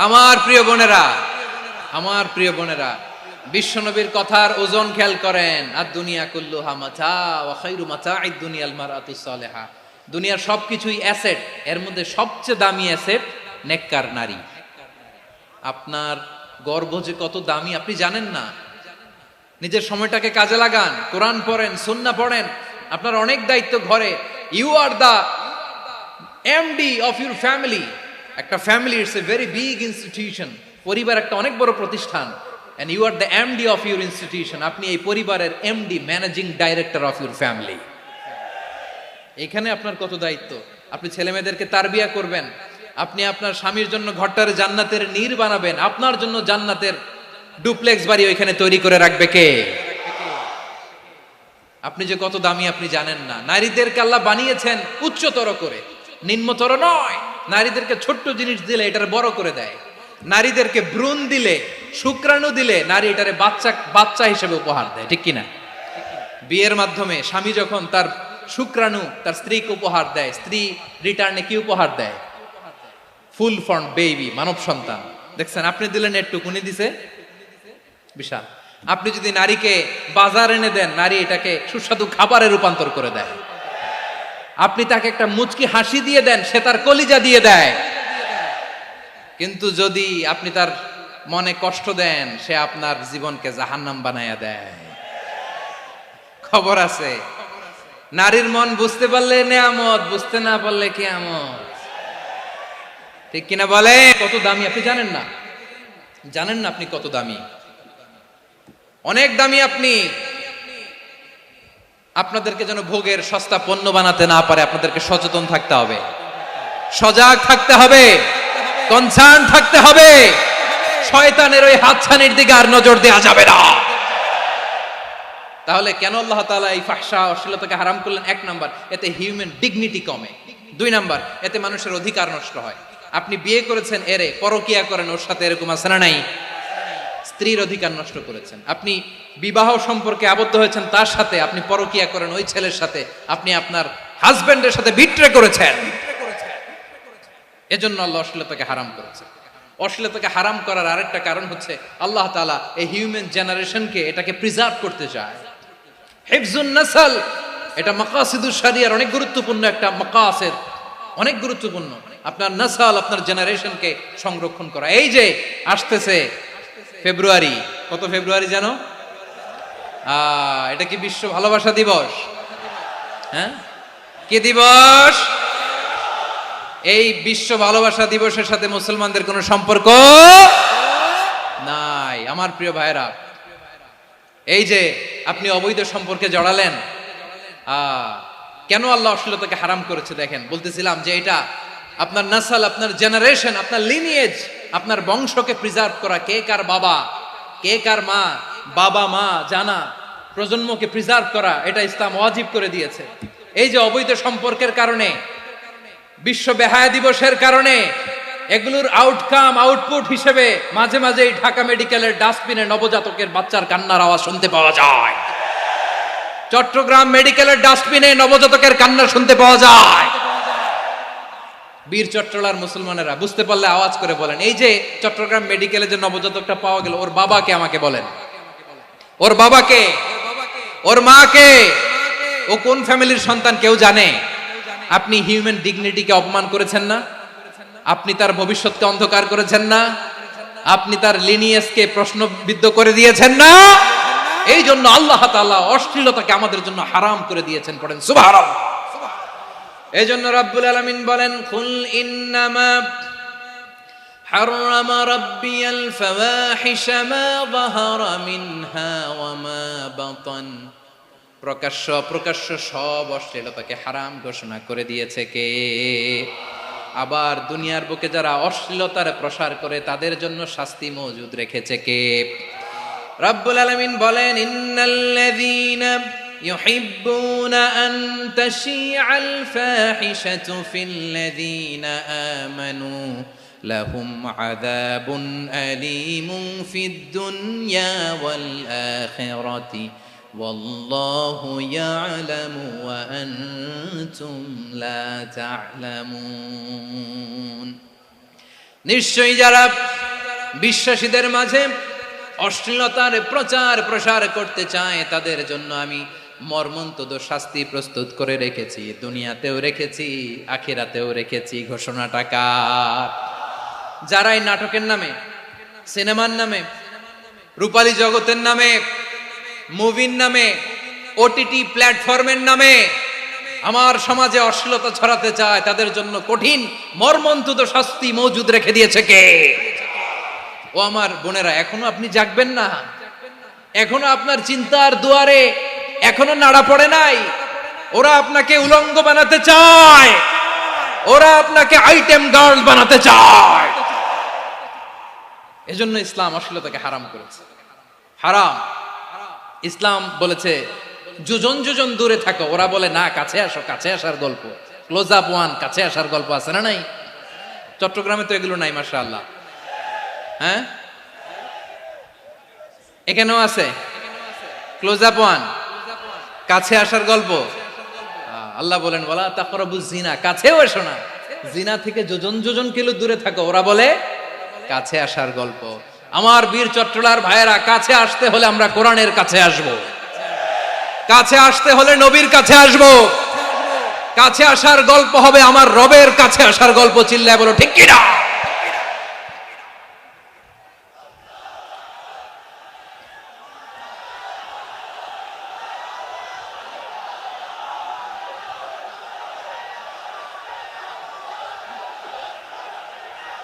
আমার প্রিয় বোনেরা, আমার প্রিয় বোনেরা, বিশ্বনবীর কথার ওজন খেয়াল করেন। আর দুনিয়া কুল্লুহা মাতা ওয়া খায়রু মাতা'আদ দুনিয়াল মারআতুস সালিহা। দুনিয়ার সবকিছুই অ্যাসেট, এর মধ্যে সবচেয়ে দামি অ্যাসেট নেককার নারী। আপনার গর্ভ যে কত দামি আপনি জানেন না। নিজের সময়টাকে কাজে লাগান, কোরআন পড়েন, সুন্নাহ পড়েন। আপনার অনেক দায়িত্ব ঘরে। You are the MD of your family. একটা family it's a very big institution. পরিবার একটা অনেক বড় প্রতিষ্ঠান। and you are the MD of your institution. আপনি এই পরিবারের MD, managing director of your family. এখানে আপনার কত দায়িত্ব। আপনি ছেলে মেয়েদেরকে তারবিয়া করবেন। আপনি আপনার স্বামীর জন্য ঘরটার জান্নাতের নীর বানাবেন। আপনার জন্য জান্নাতের ডুপ্লেক্স বাড়ি ওইখানে তৈরি করে রাখবে কে? আপনি যে কত দামি আপনি জানেন না। নারীদেরকে আল্লাহ বানিয়েছেন উচ্চতর করে, নিম্নতর নয়। নারীদেরকে ছোট্ট জিনিস দিলে এটারে বড় করে দেয়। নারীদেরকে ভ্রূণ দিলে, শুক্রাণু দিলে নারী এটারে বাচ্চা বাচ্চা হিসেবে উপহার দেয়, ঠিক কিনা? বিয়ের মাধ্যমে স্বামী যখন তার শুক্রাণু তার স্ত্রীকে উপহার দেয়, স্ত্রী রিটার্নে কি উপহার দেয়? ফুল ফর্ম বেবি, মানব সন্তান। দেখছেন, আপনি দিলেন একটু, উনি দিছে বিশাল। আপনি যদি নারীকে বাজার এনে দেন, নারী এটাকে সুস্বাদু খাবারে রূপান্তর করে দেয়। আপনি তাকে একটা মুচকি হাসি দিয়ে দেন, সে তার কলিজা দিয়ে দেয়। কিন্তু যদি আপনি তার মনে কষ্ট দেন, সে আপনার জীবনকে জাহান্নাম বানায়া দেয়। খবর আছে, নারীর মন বুঝতে পারলে নেয়ামত, বুঝতে না পারলে কিয়ামত, ঠিক কিনা বলে? কত দামি আপনি জানেন না, জানেন না আপনি কত দামি, অনেক দামি আপনি। আপনাদেরকে যেন ভোগের সস্তা পণ্য বানাতে না পারে, আপনাদেরকে সচেতন থাকতে হবে, সজাগ থাকতে হবে, কনসার্ন থাকতে হবে। শয়তানের ওই হাতছানির দিকে আর নজর দেওয়া যাবে না। তাহলে কেন আল্লাহ তাআলা এই ফাহশা অশ্লীলতাকে হারাম করলেন? এক নাম্বার, এতে হিউম্যান ডিগনিটি কমে। দুই নাম্বার, এতে মানুষের অধিকার নষ্ট হয়। আপনি বিয়ে করেছেন, এরে পরকিয়া করেন, ওর সাথে এরকম আছে না নাই? স্ত্রীর অধিকার নষ্ট করেছেন। আপনি বিবাহ সম্পর্কে আবদ্ধ হয়েছেন তার সাথে, আপনি পরকিয়া করেন ওই ছেলের সাথে, আপনি আপনার হাজবেন্ডের সাথে বিট্রে করেছেন। এজন্য আল্লাহ অশ্লীলতাকে হারাম করেছেন। অশ্লীলতাকে হারাম করার আরেকটা কারণ হচ্ছে আল্লাহ তাআলা এই হিউম্যান জেনারেশনকে এটাকে প্রিজার্ভ করতে চায়। হিফজুন নাসল, এটা মাকাসিদুশ শরিয়ার অনেক গুরুত্বপূর্ণ একটা মাকাসিদ, অনেক গুরুত্বপূর্ণ। আপনার নাসল, আপনার জেনারেশনকে সংরক্ষণ করা। এই যে আসতেছে ফেব্রুয়ারি, কত ফেব্রুয়ারি জানো? এটা কি বিশ্ব ভালোবাসা দিবস? হ্যাঁ, কি দিবস? এই বিশ্ব ভালোবাসা দিবসের সাথে মুসলমানদের কোনো সম্পর্ক নাই। আমার প্রিয় ভাইরা, এই যে আপনি অবৈধ সম্পর্কে জড়ালেন, কেন আল্লাহ অশ্লীলতাকে হারাম করেছে দেখেন। বলতেছিলাম যে এটা আপনার নাসল, আপনার জেনারেশন, আপনার লিনিয়েজ, আপনার বংশকে প্রিজার্ভ করা। কে কার বাবা, কে কার মা, বাবা মা জানা, প্রজন্মকে প্রিজার্ভ করা, এটা ইসলাম ওয়াজিব করে দিয়েছে। এই যে অবৈধ সম্পর্কের কারণে, বিশ্ব বেহায়া দিবসের কারণে, এগুলোর আউটকাম, আউটপুট হিসেবে মাঝে মাঝে ঢাকা মেডিকেলের ডাস্টবিনে নবজাতকের বাচ্চার কান্নার আওয়াজ শুনতে পাওয়া যায়। চট্টগ্রাম মেডিকেলের ডাস্টবিনে নবজাতকের কান্না শুনতে পাওয়া যায়। বীর চট্টলার মুসলমানেরা বুঝতে পারলে আওয়াজ করে বলেন, এই যে চট্টগ্রাম মেডিকেলে যে নবজাতকটা পাওয়া গেল, ওর বাবাকে আমাকে বলেন, ওর বাবাকে, ওর মাকে, ও কোন ফ্যামিলির সন্তান কেউ জানে? আপনি হিউম্যান ডিগনিটিকে অপমান করেছেন না? আপনি তার ভবিষ্যৎকে অন্ধকার করেছেন না? আপনি তার লিনিয়েজকে প্রশ্নবিদ্ধ করে দিয়েছেন না? এই জন্য আল্লাহ তাআলা অশ্লীলতাকে আমাদের জন্য হারাম করে দিয়েছেন। পড়েন সুবহানাল্লাহ। এই জন্য রাব্বুল আলামিন বলেন, কুল ইন্নামা হাররামা রাব্বিয়াল ফাওয়াহিশা মা যাহারা মিনহা ওয়া মা বাতান। প্রকাশ্য অপ্রকাশ্য সব অশ্লীলতাকে হারাম ঘোষণা করে দিয়েছে কে? আবার দুনিয়ার বুকে যারা অশ্লীলতার প্রসার করে তাদের জন্য শাস্তি মজুদ রেখেছে কে? রাব্বুল আলামিন বলেন, ইন্নাল্লাযীনা ইউহিব্বুনা আন তাশিআল ফাহিশাতু ফিল্লাযীনা আমানু লাহুম আযাবুন আলীমুন ফিদ দুনিয়া ওয়াল আখিরাতি ওয়াল্লাহু ইয়ালামু ওয়া আনতুম লা তা'লামুন। নিশ্চয়ই যারা বিশ্বাসীদের মাঝে অশ্লীলতার প্রচার প্রসার করতে চায় তাদের জন্য আমি মর্মন্তুদ শাস্তি প্রস্তুত করে রেখেছি, দুনিয়াতেও রেখেছি, আখিরাতেও রেখেছি। ঘোষণাটা কার? যারাই নাটকের নামে, সিনেমার নামে, রূপালী জগতের নামে, মুভির নামে, ওটিটি প্ল্যাটফর্মের নামে আমার সমাজে অশ্লীলতা ছড়াতে চায় তাদের জন্য কঠিন মর্মন্তুদ শাস্তি মজুদ রেখে দিয়েছে কে? ও আমার বোনেরা, এখনো আপনি জাগবেন না? এখনো আপনার চিন্তার দুয়ারে এখনো নাড়া পড়ে নাই? ওরা আপনাকে উলঙ্গ বানাতে চায়, ওরা আপনাকে আইটেম গার্ল বানাতে চায়। এজন্য ইসলাম অশ্লীলতাকে হারাম করেছে। হারাম। ইসলাম বলেছে যোজন যোজন দূরে থাকো, ওরা বলে না কাছে আসো, কাছে আসার গল্প, ক্লোজ আপ ওয়ান, কাছে আসার গল্প আছে না নাই? চট্টগ্রামে তো এগুলো নাই মাশাআল্লাহ। হ্যাঁ, এখানেও আছে ক্লোজ আপ ওয়ান, কাছে আসার গল্প। আল্লাহ বলেন ওয়ালা তাকরাবুজ জিনা, কাছেও এসো না, জিনা থেকে যোজন যোজন কিলো দূরে থাকো, ওরা বলে কাছে আসার গল্প। আমার বীর চট্টলার ভাইয়েরা, কাছে আসতে হলে আমরা কোরআনের কাছে আসব, কাছে আসতে হলে নবীর কাছে আসব, কাছে আসার গল্প হবে আমার রবের কাছে আসার গল্প। চিল্লায় বলো ঠিক কিনা?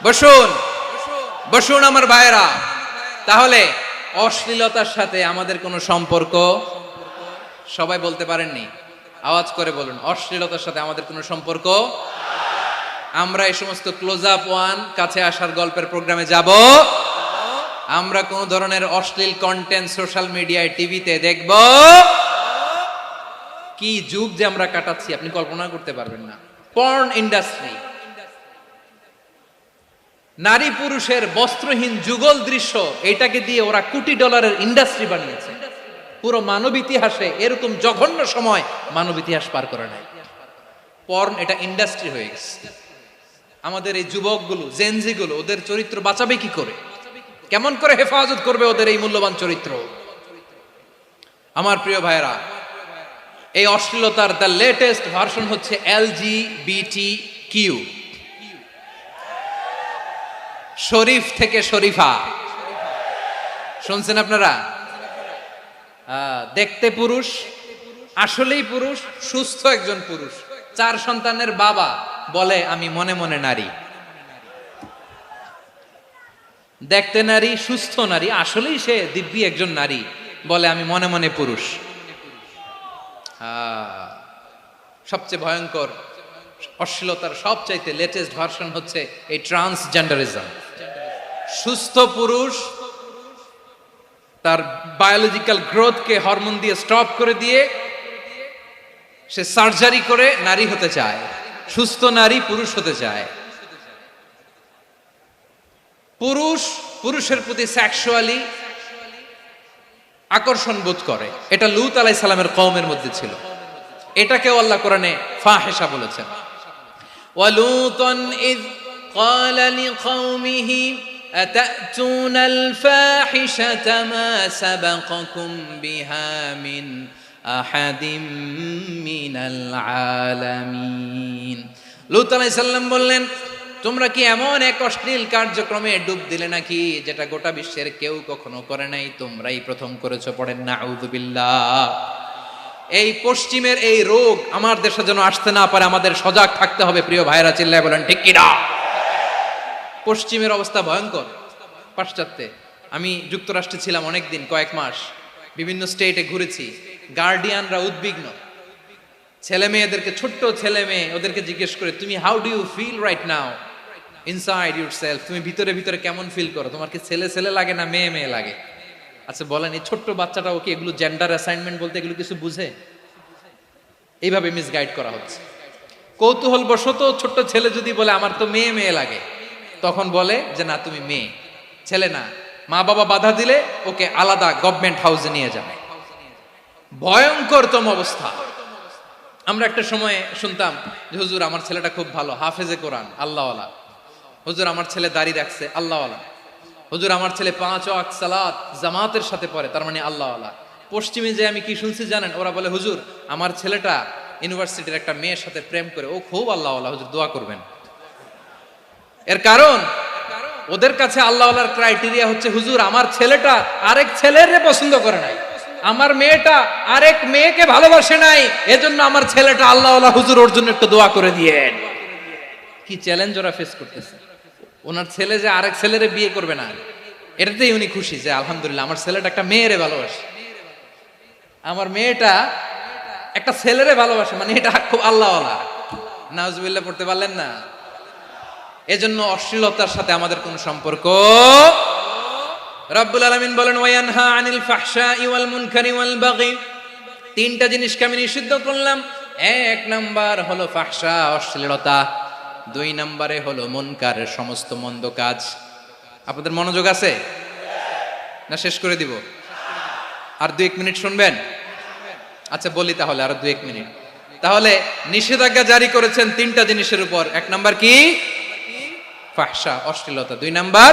বসুন বসুন আমার ভাইয়েরা। তাহলে অশ্লীলতার সাথে আমাদের কোনো সম্পর্ক? সবাই বলতে পারেননি, আওয়াজ করে বলুন, অশ্লীলতার সাথে আমাদের কোনো সম্পর্ক? আমরা এই সমস্ত ক্লোজ আপ ওয়ান, কাছে আসার গল্পের প্রোগ্রামে যাব? আমরা কোন ধরনের অশ্লীল কন্টেন্ট সোশ্যাল মিডিয়ায়, টিভিতে দেখব? কি যুগ যে আমরা কাটাচ্ছি আপনি কল্পনা করতে পারবেন না। পর্ন ইন্ডাস্ট্রি, নারী পুরুষের বস্ত্রহীন যুগল দৃশ্য, এটাকে দিয়ে ওরা কোটি ডলারের ইন্ডাস্ট্রি বানিয়েছে। পুরো মানব ইতিহাসে এরকম জঘন্য সময় মানব ইতিহাস পার করে নাই। পর্ন এটা ইন্ডাস্ট্রি হয়ে গেছে। আমাদের এই যুবকগুলো, জেনজিগুলো, ওদের চরিত্র বাঁচাবে কি করে? কেমন করে হেফাজত করবে ওদের এই মূল্যবান চরিত্র? আমার প্রিয় ভাইরা, এই অশ্লীলতার দ্য লেটেস্ট ভার্সন হচ্ছে LGBTQ, শরীফ থেকে শরীফা। শুনছেন আপনারা? দেখতে পুরুষ, আসলেই পুরুষ, সুস্থ একজন পুরুষ, 4 সন্তানের বাবা, বলে আমি মনে মনে নারী। দেখতে নারী, সুস্থ নারী, আসলেই সে দিব্যি একজন নারী, বলে আমি মনে মনে পুরুষ। সবচেয়ে ভয়ঙ্কর অশ্লীলতার সবচাইতে লেটেস্ট ভার্সন হচ্ছে এই ট্রান্সজেন্ডারিজম। সুস্থ পুরুষ তার বায়োলজিক্যাল গ্রোথকে হরমোন দিয়ে স্টপ করে দিয়ে সে সার্জারি করে নারী হতে চায়, সুস্থ নারী পুরুষ হতে চায়। পুরুষ পুরুষের প্রতি সেক্সুয়ালি আকর্ষণ বোধ করে, এটা লূত আলাইহিস সালামের কওমের মধ্যে ছিল। এটাকেও আল্লাহ কোরআনে ফাহিশা বলেছেন। ওয়ালুতান ইয ক্বালা লিকাওমিহি আতাতুনাল ফাহিশাতা মা সাবাকাকুম বিহা মিন আহাদিম মিনাল আলামিন। লূত আলাইহিস সালাম বললেন, তোমরা কি এমন এক অশ্লীল কার্যক্রমে ডুব দিলে নাকি যেটা গোটা বিশ্বের কেউ কখনো করে নাই, তোমরাই প্রথম করেছো? পড়েন নাউযুবিল্লাহ। এই পশ্চিমের এই রোগ আমার দেশে যেন আসতে না পারে, আমাদের সজাগ থাকতে হবে। প্রিয় ভাইরা, চিল্লায় বলেন ঠিক কিনা? পশ্চিমের অবস্থা ভয়ঙ্কর। পাশ্চাত্যে, আমি যুক্তরাষ্ট্রে ছিলাম অনেকদিন, কয়েক মাস, বিভিন্ন স্টেটে ঘুরেছি। গার্ডিয়ানরা উদ্বিগ্ন, ছেলে মেয়েদেরকে, ছোট্ট ছেলে মেয়ে, ওদেরকে জিজ্ঞেস করে, তুমি how do you feel right now inside yourself? তুমি ভিতরে ভিতরে কেমন ফিল করো? তোমার কি ছেলে ছেলে লাগে না মেয়ে মেয়ে লাগে? আচ্ছা বলেন, এই ছোট্ট বাচ্চাটা ওকে এগুলো জেন্ডার অ্যাসাইনমেন্ট বলতে এগুলো কিছু বুঝে? এইভাবে মিসগাইড করা হচ্ছে। কৌতূহল বশত ছোট্ট ছেলে যদি বলে আমার তো মেয়ে মেয়ে লাগে, তখন বলে যে না তুমি মেয়ে, ছেলে না। মা বাবা বাধা দিলে ওকে আলাদা গভর্নমেন্ট হাউসে নিয়ে যাবে। ভয়ঙ্করতম অবস্থা। আমরা একটা সময়ে শুনতাম যে হুজুর আমার ছেলেটা খুব ভালো, হাফেজে কোরআন, আল্লাহওয়ালা। হুজুর আমার ছেলে দাড়ি রাখছে, আল্লাহওয়ালা। হুজুর আমার ছেলে 5 ওয়াক্ত সালাত জামাতের সাথে পড়ে, তার মানে আল্লাহওয়ালা। পশ্চিমে যে আমি কি শুনছি জানেন? ওরা বলে হুজুর আমার ছেলেটা ইউনিভার্সিটির একটা মেয়ের সাথে প্রেম করে, ও খুব আল্লাহওয়ালা, হুজুর দোয়া করবেন। এর কারণ ওদের কাছে আল্লাহওয়ালার ক্রাইটেরিয়া হচ্ছে হুজুর আমার ছেলেটা আরেক ছেলের পছন্দ করে নাই, আমার মেয়েটা আরেক মেয়েকে ভালোবাসে নাই, এজন্য আমার ছেলেটা আল্লাহওয়ালা, হুজুর ওর জন্য একটু দোয়া করে দিয়েন। কি চ্যালেঞ্জ ওরা ফেস করতেছে। ওনার ছেলে যে আরেক ছেলেরে বিয়ে করবে না, এটাতেই উনি খুশি যে আলহামদুলিল্লাহ আমার ছেলেটা একটা মেয়েরে ভালোবাসে, আমার মেয়েটা একটা ছেলেরে ভালোবাসে, মানে এটা খুব আল্লাহওয়ালা। নাউজুবিল্লাহ পড়তে পারলেন না? এজন্য অশ্লীলতার সাথে আমাদের কোন সম্পর্ক? রব্বুল আলামিন বলেন ওয়ায়ানহা আনিল ফাহশাই ওয়াল মুনকারি ওয়াল বাগি তিনটা জিনিসকে আমি নিষিদ্ধ করলাম। এক নাম্বার হলো ফাহশা, অশ্লীলতা। দুই নাম্বারে হলো মুনকার, সমস্ত মন্দ কাজ। আপনাদের মনোযোগ আছে না? শেষ করে দিব? আর 2-1 মিনিট শুনবেন? আচ্ছা বলি তাহলে, আর 2-1 মিনিট। তাহলে নিষেধাজ্ঞা জারি করেছেন তিনটা জিনিসের উপর। এক নাম্বার কি? ফাহশা, অশ্লীলতা। দুই নাম্বার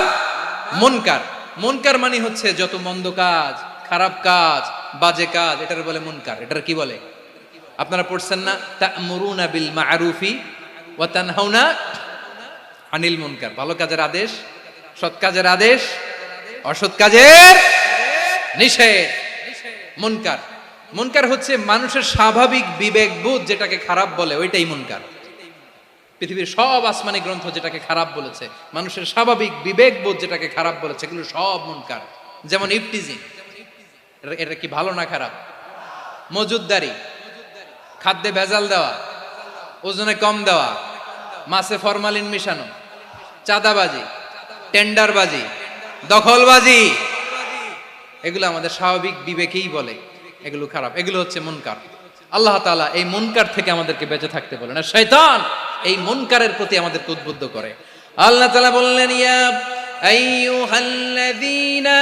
মুনকার। মুনকার মানে হচ্ছে যত মন্দ কাজ, খারাপ কাজ, বাজে কাজ, এটার বলে মুনকার। এটার কি বলে? আপনারা পড়ছেন না, তা'মুরুনা বিল মা'রুফি ওয়া তানহাউনা আনিল মুনকার। ভালো কাজের আদেশ, সৎ কাজের আদেশ, অসৎ কাজের নিষেধ। মুনকার, মুনকার হচ্ছে মানুষের স্বাভাবিক বিবেকবোধ যেটাকে খারাপ বলে, ওইটাই মুনকার। পৃথিবীর সব আসমানি গ্রন্থ যেটাকে খারাপ বলেছে, মানুষের স্বাভাবিক বিবেকবোধ যেটাকে খারাপ বলেছে, এগুলো সব মুনকার। যেমন ইফটিজিং, এটা কি ভালো না খারাপ? মজুদদারি, খাদ্যে ভেজাল দেওয়া, ওজনে কম দেওয়া, মাছে ফরমালিন মিশানো, চাঁদাবাজি, টেন্ডারবাজি, দখলবাজি, এগুলো আমাদের স্বাভাবিক বিবেকেই বলে এগুলো খারাপ, এগুলো হচ্ছে মুনকার। আল্লাহ তাআলা এই মুনকার থেকে আমাদেরকে বেঁচে থাকতে বলেন, আর শয়তান এই মুনকারের প্রতি আমাদেরকে উদ্বুদ্ধ করে। আল্লাহ তাআলা বললেন, ইয়া আইয়ুহাল্লাযীনা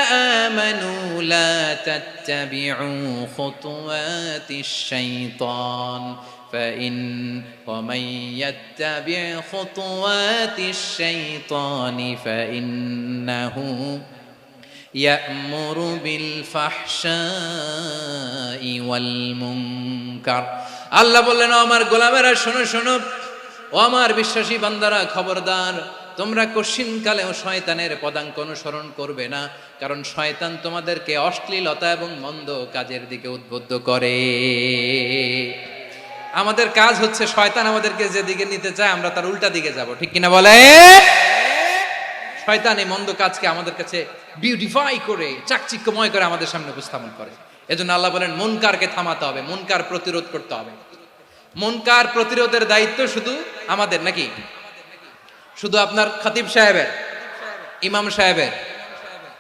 আমানু লা তাত্তাবিউ খুতুওয়াতিশ শাইতান ফাইন ওয়া মান ইয়াত্তাবি' খুতুওয়াতিশ শাইতানি ফাইন্নাহু ইয়া'মুরু বিল ফাহশাই ওয়াল মুনকার। আল্লাহ বললেন, আমার গোলামেরা শোনো শোনো, ও আমার বিশ্বাসী বান্দারা খবরদার, তোমরা কশিনকালেও শয়তানের পদাঙ্ক অনুসরণ করবে না, কারণ শয়তান তোমাদেরকে অশ্লীলতা এবং মন্দ কাজের দিকে উদ্বুদ্ধ করে। আমাদের কাজ হচ্ছে শয়তান আমাদেরকে যেদিকে নিতে চায় আমরা তার উল্টা দিকে যাব, ঠিক কিনা বলে? শয়তান এই মন্দ কাজকে আমাদের কাছে বিউটিফাই করে, চাকচিক্যময় করে আমাদের সামনে উপস্থাপন করে। এজন্য আল্লাহ বলেন মুনকারকে থামাতে হবে, মুনকার প্রতিরোধ করতে হবে। মুনকার প্রতিরোধের দায়িত্ব শুধু আমাদের নাকি? শুধু আপনার খতিব সাহেবের, ইমাম সাহেবের,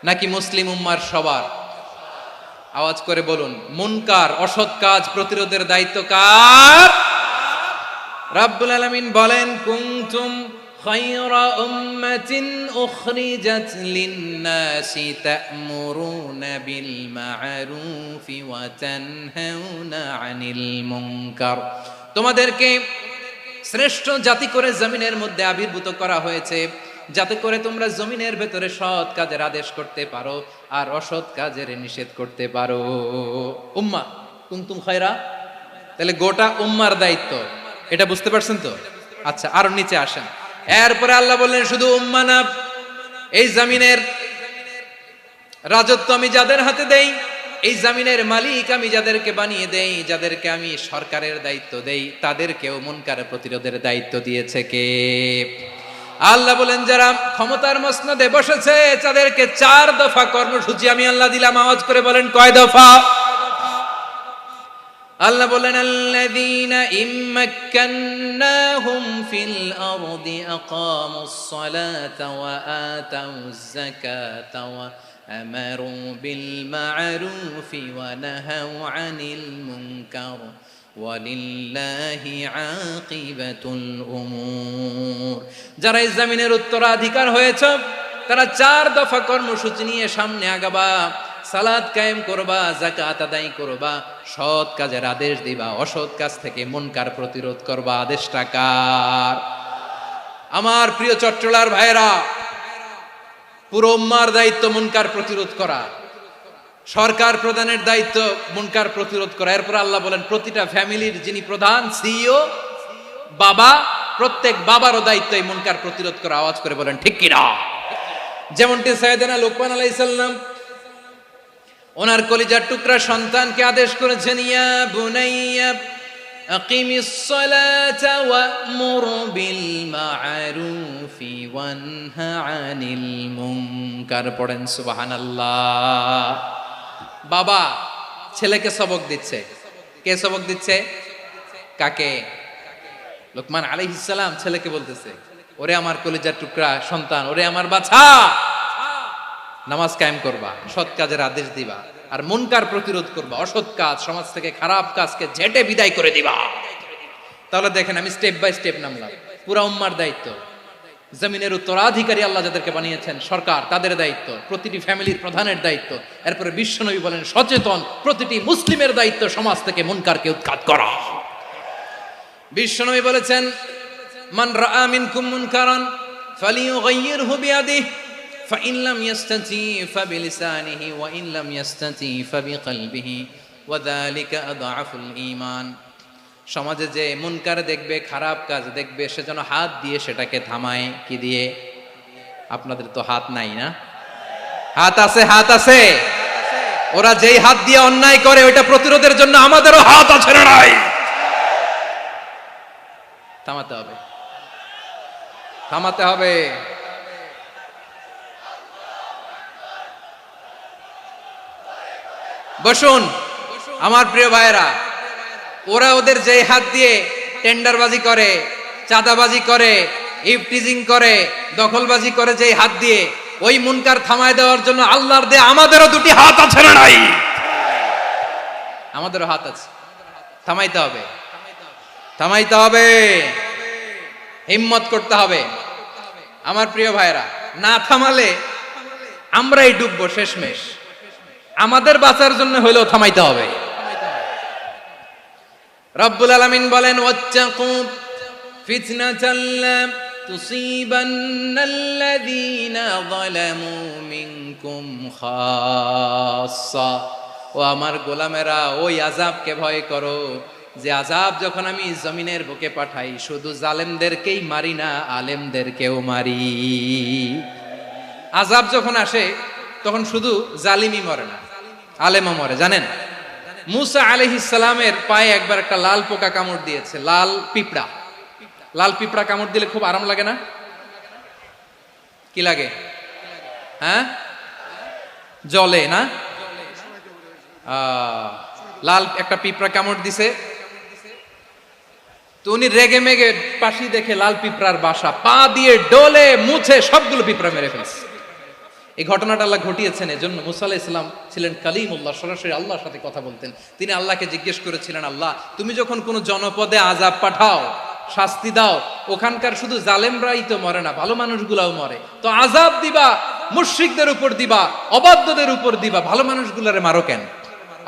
নাকি মুসলিম উম্মার সবার? আওয়াজ করে বলুন, মুনকার, অসৎ কাজ প্রতিরোধের দায়িত্ব কার? রাব্বুল আলামিন বলেন, কুনতুম খায়রা উম্মাতিন উখরিজাত লিন-নাসি তা'মুরুনা বিল মা'রুফি ওয়া তানহাউনা আনিল মুনকার। তোমাদেরকে শ্রেষ্ঠ জাতি করে জমিনের মধ্যে আবির্ভূত করা হয়েছে, যাতে করে তোমরা জমিনের ভেতরে সৎ কাজের আদেশ করতে পারো আর অসৎ কাজের নিষেধ করতে পারো। উম্মাহ কুনতুম খায়রা, তাহলে গোটা উম্মার দায়িত্ব, এটা বুঝতে পারছেন তো? আচ্ছা, আরো নিচে আসেন। এরপরে আল্লাহ বললেন, শুধু উম্মাহ না, এই জমিনের রাজত্ব আমি যাদের হাতে দেই, এই জমিনের মালিক আমি যাদেরকে বানিয়ে দেই, যাদেরকে আমি সরকারের দায়িত্ব দেই, তাদেরকেও মুনকার প্রতিরোধের দায়িত্ব দিয়েছে কে? আল্লাহ বলেন, যারা ক্ষমতার মসনদে বসেছে তাদেরকে 4 দফা কর্মসূচি আমি আল্লাহ দিলাম। আওয়াজ করে বলেন, কয় দফা? আল্লাহ বলেন, আল্লাযীনা ইম্মাক্কান্নাহুম ফিল আরদি আকামুস সালাতা ওয়া আতাউয যাকাতা ওয়া আমারু বিল মা'রুফি ওয়া নাহাউ আনিল মুনকার ওয়ালিল্লাহি আকিবাতুল উমুর। যারা এই জমিনের উত্তরাধিকার হয়েছে তারা 4 দফা কর্মসূচি নিয়ে সামনে আগাবা। সালাত কায়েম করবা, যাকাত আদায় করবা, সৎ কাজের আদেশ দিবা, অসৎ কাজ থেকে মুনকার প্রতিরোধ করবা। আদেশটা কার? আমার প্রিয় চট্টলার ভাইরা, পুরো উম্মার দায়িত্ব মুনকার প্রতিরোধ করা, সরকার প্রধানের দায়িত্ব মুনকার প্রতিরোধ করা। এরপর আল্লাহ বলেন, প্রতিটা ফ্যামিলির যিনি প্রধান সিইও বাবা, প্রত্যেক বাবারও দায়িত্ব এই মুনকার প্রতিরোধ করা। আওয়াজ করে বলেন ঠিক কিনা? যেমনটি সাইয়েদনা লুকমান আলাইহিস সালাম ওনার কলিজার টুকরা সন্তানকে আদেশ করেছেন, ইয়া বুনাইয়া আকিমিস সালাতা ওয়া'মুর বিল মা'রুফি ওয়ানহা আনিল মুনকার। পড়েন সুবহানাল্লাহ। বাবা ছেলেকে সবক দিচ্ছে। কে সবক দিচ্ছে? কাকে? লুকমান আলাইহিস সালাম ছেলেকে বলতেছে, ওরে আমার কলিজার টুকরা সন্তান, ওরে আমার বাছা, নামাজ কায়েম করবা, সৎ কাজের আদেশ দিবা, আর মুনকার প্রতিরোধ করবা, অসৎ কাজ সমাজ থেকে খারাপ কাজকে ঝেঁটে বিদায় করে দিবা। তাহলে দেখেন আমি স্টেপ বাই স্টেপ নামলাম। পুরা উম্মার দায়িত্ব, জমিনের উত্তরাধিকারী আল্লাহ যাদেরকে বানিয়েছেন সরকার, তাদের দায়িত্ব, প্রতিটি ফ্যামিলির প্রধানের দায়িত্ব। এরপরে বিশ্বনবী বলেন সচেতন প্রতিটি মুসলিমের দায়িত্ব সমাজ থেকে মুনকারকে উৎখাত করা। বিশ্বনবী বলেছেন মান রাআ মিনকুম মুনকারান ফালিয়ুগাইয়িরহু বিয়াদিহি ফাইন লাম ইয়াস্তাতি ফাবিলিসানিহি ওয়া ইন লাম ইয়াস্তাতি ফাবিকলবিহি ওয়া যালিকা আযআফুল ঈমান। সমাজে যে মুনকার দেখবে, খারাপ কাজ দেখবে, সে যেন হাত দিয়ে সেটাকে থামায়। কি দিয়ে? আপনাদের তো হাত নাই না? হাত আছে, হাত আছে। ওরা যেই হাত দিয়ে অন্যায় করে ওইটা প্রতিরোধের জন্য আমাদেরও হাত আছে না নাই? থামাতে হবে, থামাতে হবে। বসুন আমার প্রিয় ভাইয়েরা, ওরা ওদের যে হাত দিয়ে টেন্ডারবাজি করে, চাঁদাবাজি করে, ইফটিজিং করে, দখলবাজি করে, যে হাত দিয়ে, ওই মুনকার থামায় দেওয়ার জন্য আল্লাহর দেয়া আমাদেরও দুটি হাত আছে না নাই? আমাদেরও হাত আছে, থামাইতে হবে, থামাইতে হবে, হিম্মত করতে হবে। আমার প্রিয় ভাইয়েরা, না থামালে আমরাই ডুববো শেষমেশ। আমাদের বাঁচার জন্য হলেও থামাইতে হবে। রব্বুল আলামিন বলেন ওয়াত্তাকু ফিতনাতাল লা তুসিবান্নাল্লাযীনা যালামু মিনকুম খাসসা। ও আমার গোলামেরা, ওই আযাবকে ভয় করো যে আযাব যখন আমি জমিনের বুকে পাঠাই শুধু জালেমদেরকেই মারি না, আলেমদেরকেও মারি। আযাব যখন আসে তখন শুধু জালিমই মরে না, আলেমও মরে। জানেন মুসা আলাইহিস সালামের পায়ে একবার একটা লাল পোকা কামড় দিয়েছে, লাল পিঁপড়া। লাল পিঁপড়া কামড় দিলে খুব আরাম লাগে না? কি লাগে? হ্যাঁ, জ্বলে না? লাল একটা পিঁপড়া কামড় দিছে, তো উনি রেগে মেগে পাশি দেখে লাল পিঁপড়ার বাসা, পা দিয়ে ডলে মুছে সবগুলো পিঁপড়া মেরে ফেলছে। এই ঘটনাটা আল্লাহ ঘটিয়েছেন। এজন্য মুসা আলাইহিস সালাম ছিলেন কালিমুল্লাহ, সরাসরি আল্লাহর সাথে কথা বলতেন। তিনি আল্লাহকে জিজ্ঞেস করেছিলেন, আল্লাহ তুমি যখন কোনো জনপদে আযাব পাঠাও, শাস্তি দাও, ওখানকার শুধু জালেমরাই তো মরে না, ভালো মানুষগুলাও মরে, তো আযাব দিবা মুশরিকদের উপর দিবা, অবাধ্যদের উপর দিবা, ভালো মানুষগুলারে মারো কেন?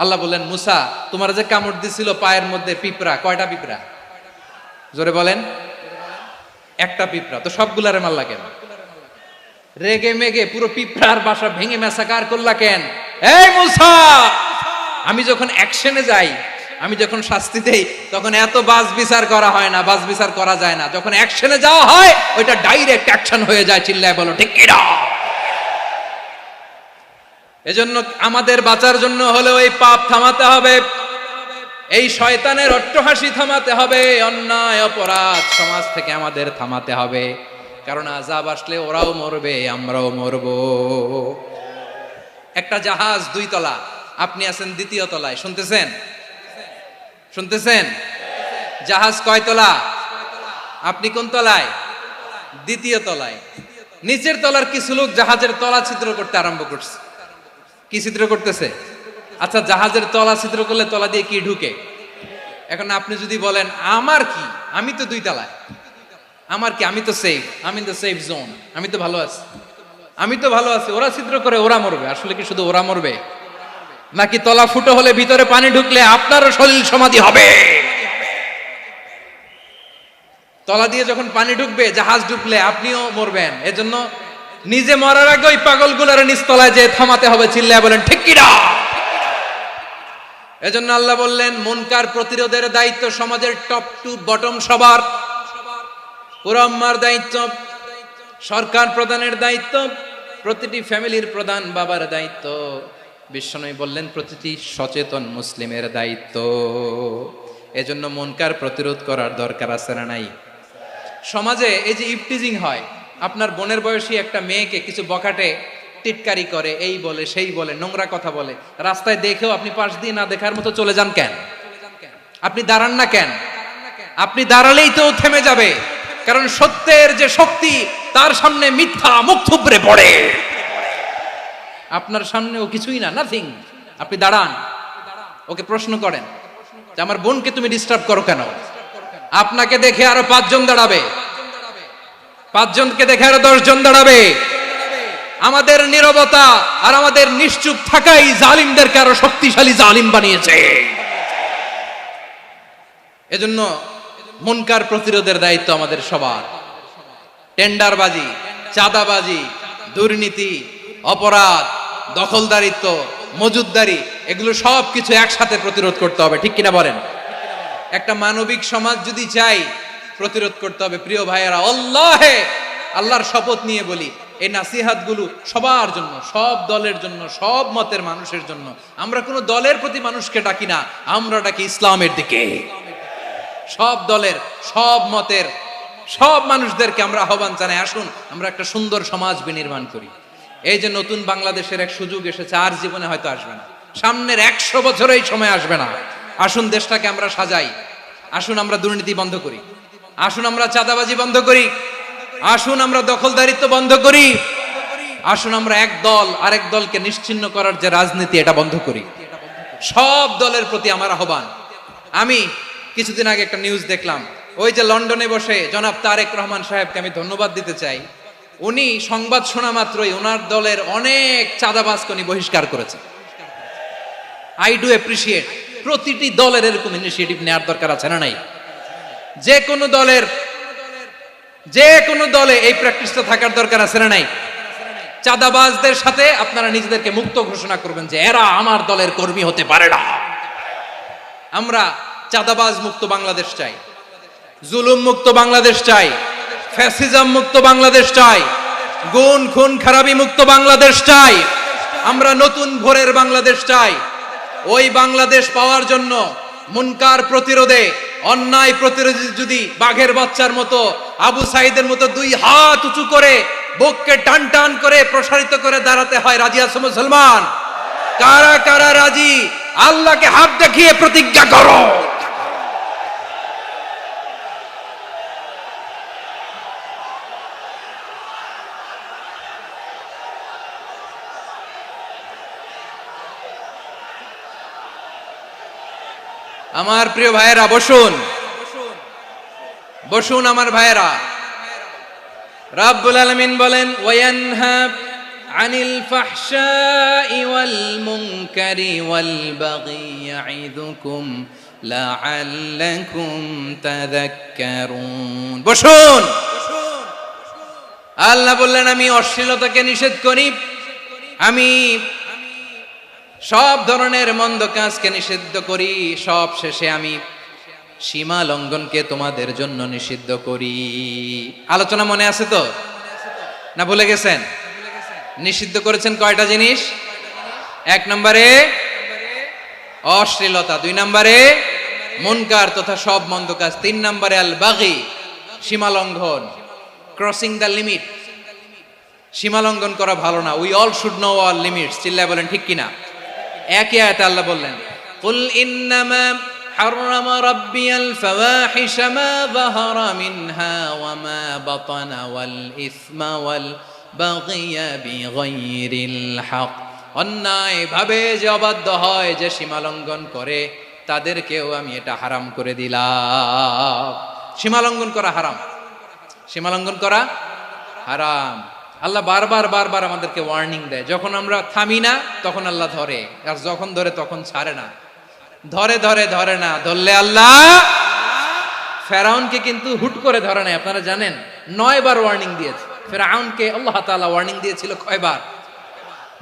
আল্লাহ বললেন, মুসা তোমার যে কামড় দিছিল পায়ের মধ্যে পিঁপড়া, কয়টা পিঁপড়া? জোরে বলেন। একটা পিঁপড়া, তো সবগুলারে মারলা কেন? রেগে মেগে পুরো পিঁপড়ার বাসা ভেঙে ম্যাসাকার করলা কেন? এই মুসা, আমি যখন অ্যাকশনে যাই, আমি যখন শাস্তি দেই, তখন এত বাস বিচার করা হয় না, বাস বিচার করা যায় না। যখন অ্যাকশনে যাওয়া হয় ওইটা ডাইরেক্ট অ্যাকশন হয়ে যায়। চিল্লায় বলো ঠিক কি না? এজন্য আমাদের বাঁচার জন্য হলেও এই পাপ থামাতে হবে, এই শয়তানের অট্টহাসি থামাতে হবে, অন্যায় অপরাধ সমাজ থেকে আমাদের থামাতে হবে। কারণ আযাব আসলে ওরাও মরবে, আমরাও মরব। একটা জাহাজ 2 তলা, আপনি আছেন 2য় তলায়, শুনতেছেন? শুনতেছেন? জাহাজ কয় তলা? আপনি কোন তলায়? 2য় তলায়। নিচের তলার কিছু লোক জাহাজের তলা ছিদ্র করতে আরম্ভ করছে। কি ছিদ্র করতেছে? আচ্ছা, জাহাজের তলা ছিদ্র করলে তলা দিয়ে কি ঢুকে? এখন আপনি যদি বলেন আমার কি, আমি তো 2 তলায়, আমার কি, আমি তো সেফ, আমি তো সেফ জোন, আমি তো ভালো আছি, আমি তো ভালো আছি, ওরা ছিদ্র করে ওরা মরবে। আসলে কি শুধু ওরা মরবে, নাকি তলা ফুটো হলে ভিতরে পানি ঢুকলে আপনারও শরীর সমাধি হবে? তলা দিয়ে যখন পানি ঢুকবে, জাহাজ ঢুকলে আপনিও মরবেন। এজন্য নিজে মরার আগে ওই পাগলগুলোর নিচতলায় যে থামাতে হবে। চিল্লায় বলেন ঠিক কি না? এজন্য আল্লাহ বললেন মুনকার প্রতিরোধের দায়িত্ব সমাজের টপ টু বটম সবার। পুরো উম্মার দায়িত্ব, সরকার প্রধানের দায়িত্ব, প্রতিটি ফ্যামিলির প্রধান বাবার দায়িত্ব। বিশ্বনবী বললেন প্রতিটি সচেতন মুসলিমের দায়িত্ব। এজন্য মুনকার প্রতিরোধ করার দরকার আছে না নাই? সমাজে এই যে ইফটিজিং হয়, আপনার বোনের বয়সী একটা মেয়েকে কিছু বখাটে টিটকারি করে, এই বলে সেই বলে, নোংরা কথা বলে, রাস্তায় দেখেও আপনি পাশ দিয়ে না দেখার মতো চলে যান কেন? আপনি দাঁড়ান না কেন? আপনি দাঁড়ালেই তো থেমে যাবে, কারণ সত্যের যে শক্তি তার সামনে মিথ্যা মুখ থুবড়ে পড়ে। আপনার সামনে ও কিছুই না, নাথিং। আপনি দাঁড়ান, ওকে প্রশ্ন করেন যে আমার বোনকে তুমি ডিস্টার্ব করো কেন? আপনাকে দেখে আরো 5 জন দাঁড়াবে, 5 জনকে দেখে আরো 10 জন দাঁড়াবে। আমাদের নীরবতা আর আমাদের নিশ্চুপ থাকাই জালিমদেরকে আরো শক্তিশালী জালিম বানিয়েছে। এজন্য মুনকার প্রতিরোধের দায়িত্ব আমাদের সবার। টেন্ডারবাজি, চাঁদাবাজি, দুর্নীতি, অপরাধ, দখলদারিত্ব, মজুদদারি, এগুলো সব কিছু একসাথে প্রতিরোধ করতে হবে, ঠিক কিনা বলেন? একটা মানবিক সমাজ যদি চাই, প্রতিরোধ করতে হবে। প্রিয় ভাইয়েরা, আল্লাহর শপথ নিয়ে বলি, এই নাসিহাত গুলো সবার জন্য, সব দলের জন্য, সব মতের মানুষের জন্য। আমরা কোনো দলের প্রতি মানুষকে ডাকি না, আমরা ডাকি ইসলামের দিকে। সব দলের, সব মতের, সব মানুষদেরকে আমরা আহ্বান জানাই, আসুন আমরা একটা সুন্দর সমাজ বিনির্মাণ করি। এই যে নতুন বাংলাদেশের এক সুযোগ এসেছে, আর জীবনে হয়তো আসবে না, সামনের 100 বছর এই সময় আসবে না। আসুন দেশটাকে আমরা সাজাই, আসুন আমরা দুর্নীতি বন্ধ করি, আসুন আমরা চাঁদাবাজি বন্ধ করি, আসুন আমরা দখলদারিত্ব বন্ধ করি, আসুন আমরা এক দল আরেক দলকে নিশ্চিহ্ন করার যে রাজনীতি, এটা বন্ধ করি। সব দলের প্রতি আমার আহ্বান। আমি কিছুদিন আগে একটা নিউজ দেখলাম, ওই যে লন্ডনে বসে জনাব তারেক রহমান সাহেবকে আমি ধন্যবাদ দিতে চাই। উনি সংবাদ শোনা মাত্রই ওনার দলের অনেক চাঁদাবাজকে উনি বহিষ্কার করেছে। I do appreciate. প্রতিটি দলের এরকম ইনিশিয়েটিভ নেওয়ার দরকার আছে না নাই? যে কোনো দলে এই প্র্যাকটিসটা থাকার দরকার আছে না নাই? চাঁদাবাজদের সাথে আপনারা নিজেদেরকে মুক্ত ঘোষণা করবেন যে এরা আমার দলের কর্মী হতে পারে না। আমরা চাঁদাবাজ মুক্ত বাংলাদেশ চাই, জুলুম মুক্ত বাংলাদেশ চাই, ফ্যাসিজম মুক্ত বাংলাদেশ চাই, গুণ খুন খারাপি মুক্ত বাংলাদেশ চাই। আমরা নতুন ভোরের বাংলাদেশ চাই। ওই বাংলাদেশ পাওয়ার জন্য মুনকার প্রতিরোধে, অন্যায় প্রতিরোধে যদি বাঘের বাচ্চার মতো, আবু সাইদের মতো 2 হাত উঁচু করে বুককে টান টান করে প্রসারিত করে দাঁড়াতে হয়, রাজি আছো মুসলমান? কারা কারা রাজি? আল্লাহকে হাত দেখিয়ে প্রতিজ্ঞা করো। আমার প্রিয় ভাইয়েরা, বসুন বসুন আমার ভাইয়েরা। রাব্বুল আলামিন বলেন, ওয়ায়ানহা আনিল ফাহশাই ওয়াল মুনকারি ওয়াল বাগি ইয়াইদুকুম লাআল্লাকুম তাযাক্কারুন। বসুন। আল্লাহ বললেন, আমি অশ্লীলতাকে নিষেধ করি, আমি সব ধরনের মন্দ কাজকে নিষিদ্ধ করি, সব শেষে আমি সীমা লঙ্ঘনকে তোমাদের জন্য নিষিদ্ধ করি। আলোচনা মনে আছে তো, না ভুলে গেছেন? নিষিদ্ধ করেছেন কয়টা জিনিস? 1 নম্বরে অশ্লীলতা, 2 নম্বরে মুনকার তথা সব মন্দ কাজ, 3 নম্বরে আল বাগি, সীমা লঙ্ঘন, ক্রসিং দ্য লিমিট। সীমা লঙ্ঘন করা ভালো না। We all should know our limits. চিল্লায় বলেন ঠিক কিনা? একই আয়াতে আল্লাহ বললেন, কুল ইন্নামা হাররামা রাব্বিয়াল ফাওয়াহিশা মা যাহারা মিনহা ওয়া মা বাতানা ওয়াল ইসমা ওয়াল বাগিয়া বিগাইরিল হক। অন্যায় ভাবে যে অবাধ্য হয়, যে সীমা লঙ্ঘন করে, তাদেরকেও আমি এটা হারাম করে দিলাম। সীমা লঙ্ঘন করা হারাম, সীমা লঙ্ঘন করা হারাম। আল্লাহ বারবার বারবার আমাদেরকে ওয়ার্নিং দেয়। যখন আমরা থামি না তখন আল্লাহ ধরে, আর যখন ধরে তখন ছাড়ে না। ধরে ধরে ধরে না, ধরলে আল্লাহ। ফেরাউনকে কিন্তু হুট করে ধরে নাই, আপনারা জানেন 9 বার ওয়ার্নিং দিয়েছে। ফেরাউনকে আল্লাহ তাআলা ওয়ার্নিং দিয়েছিল কয়বার?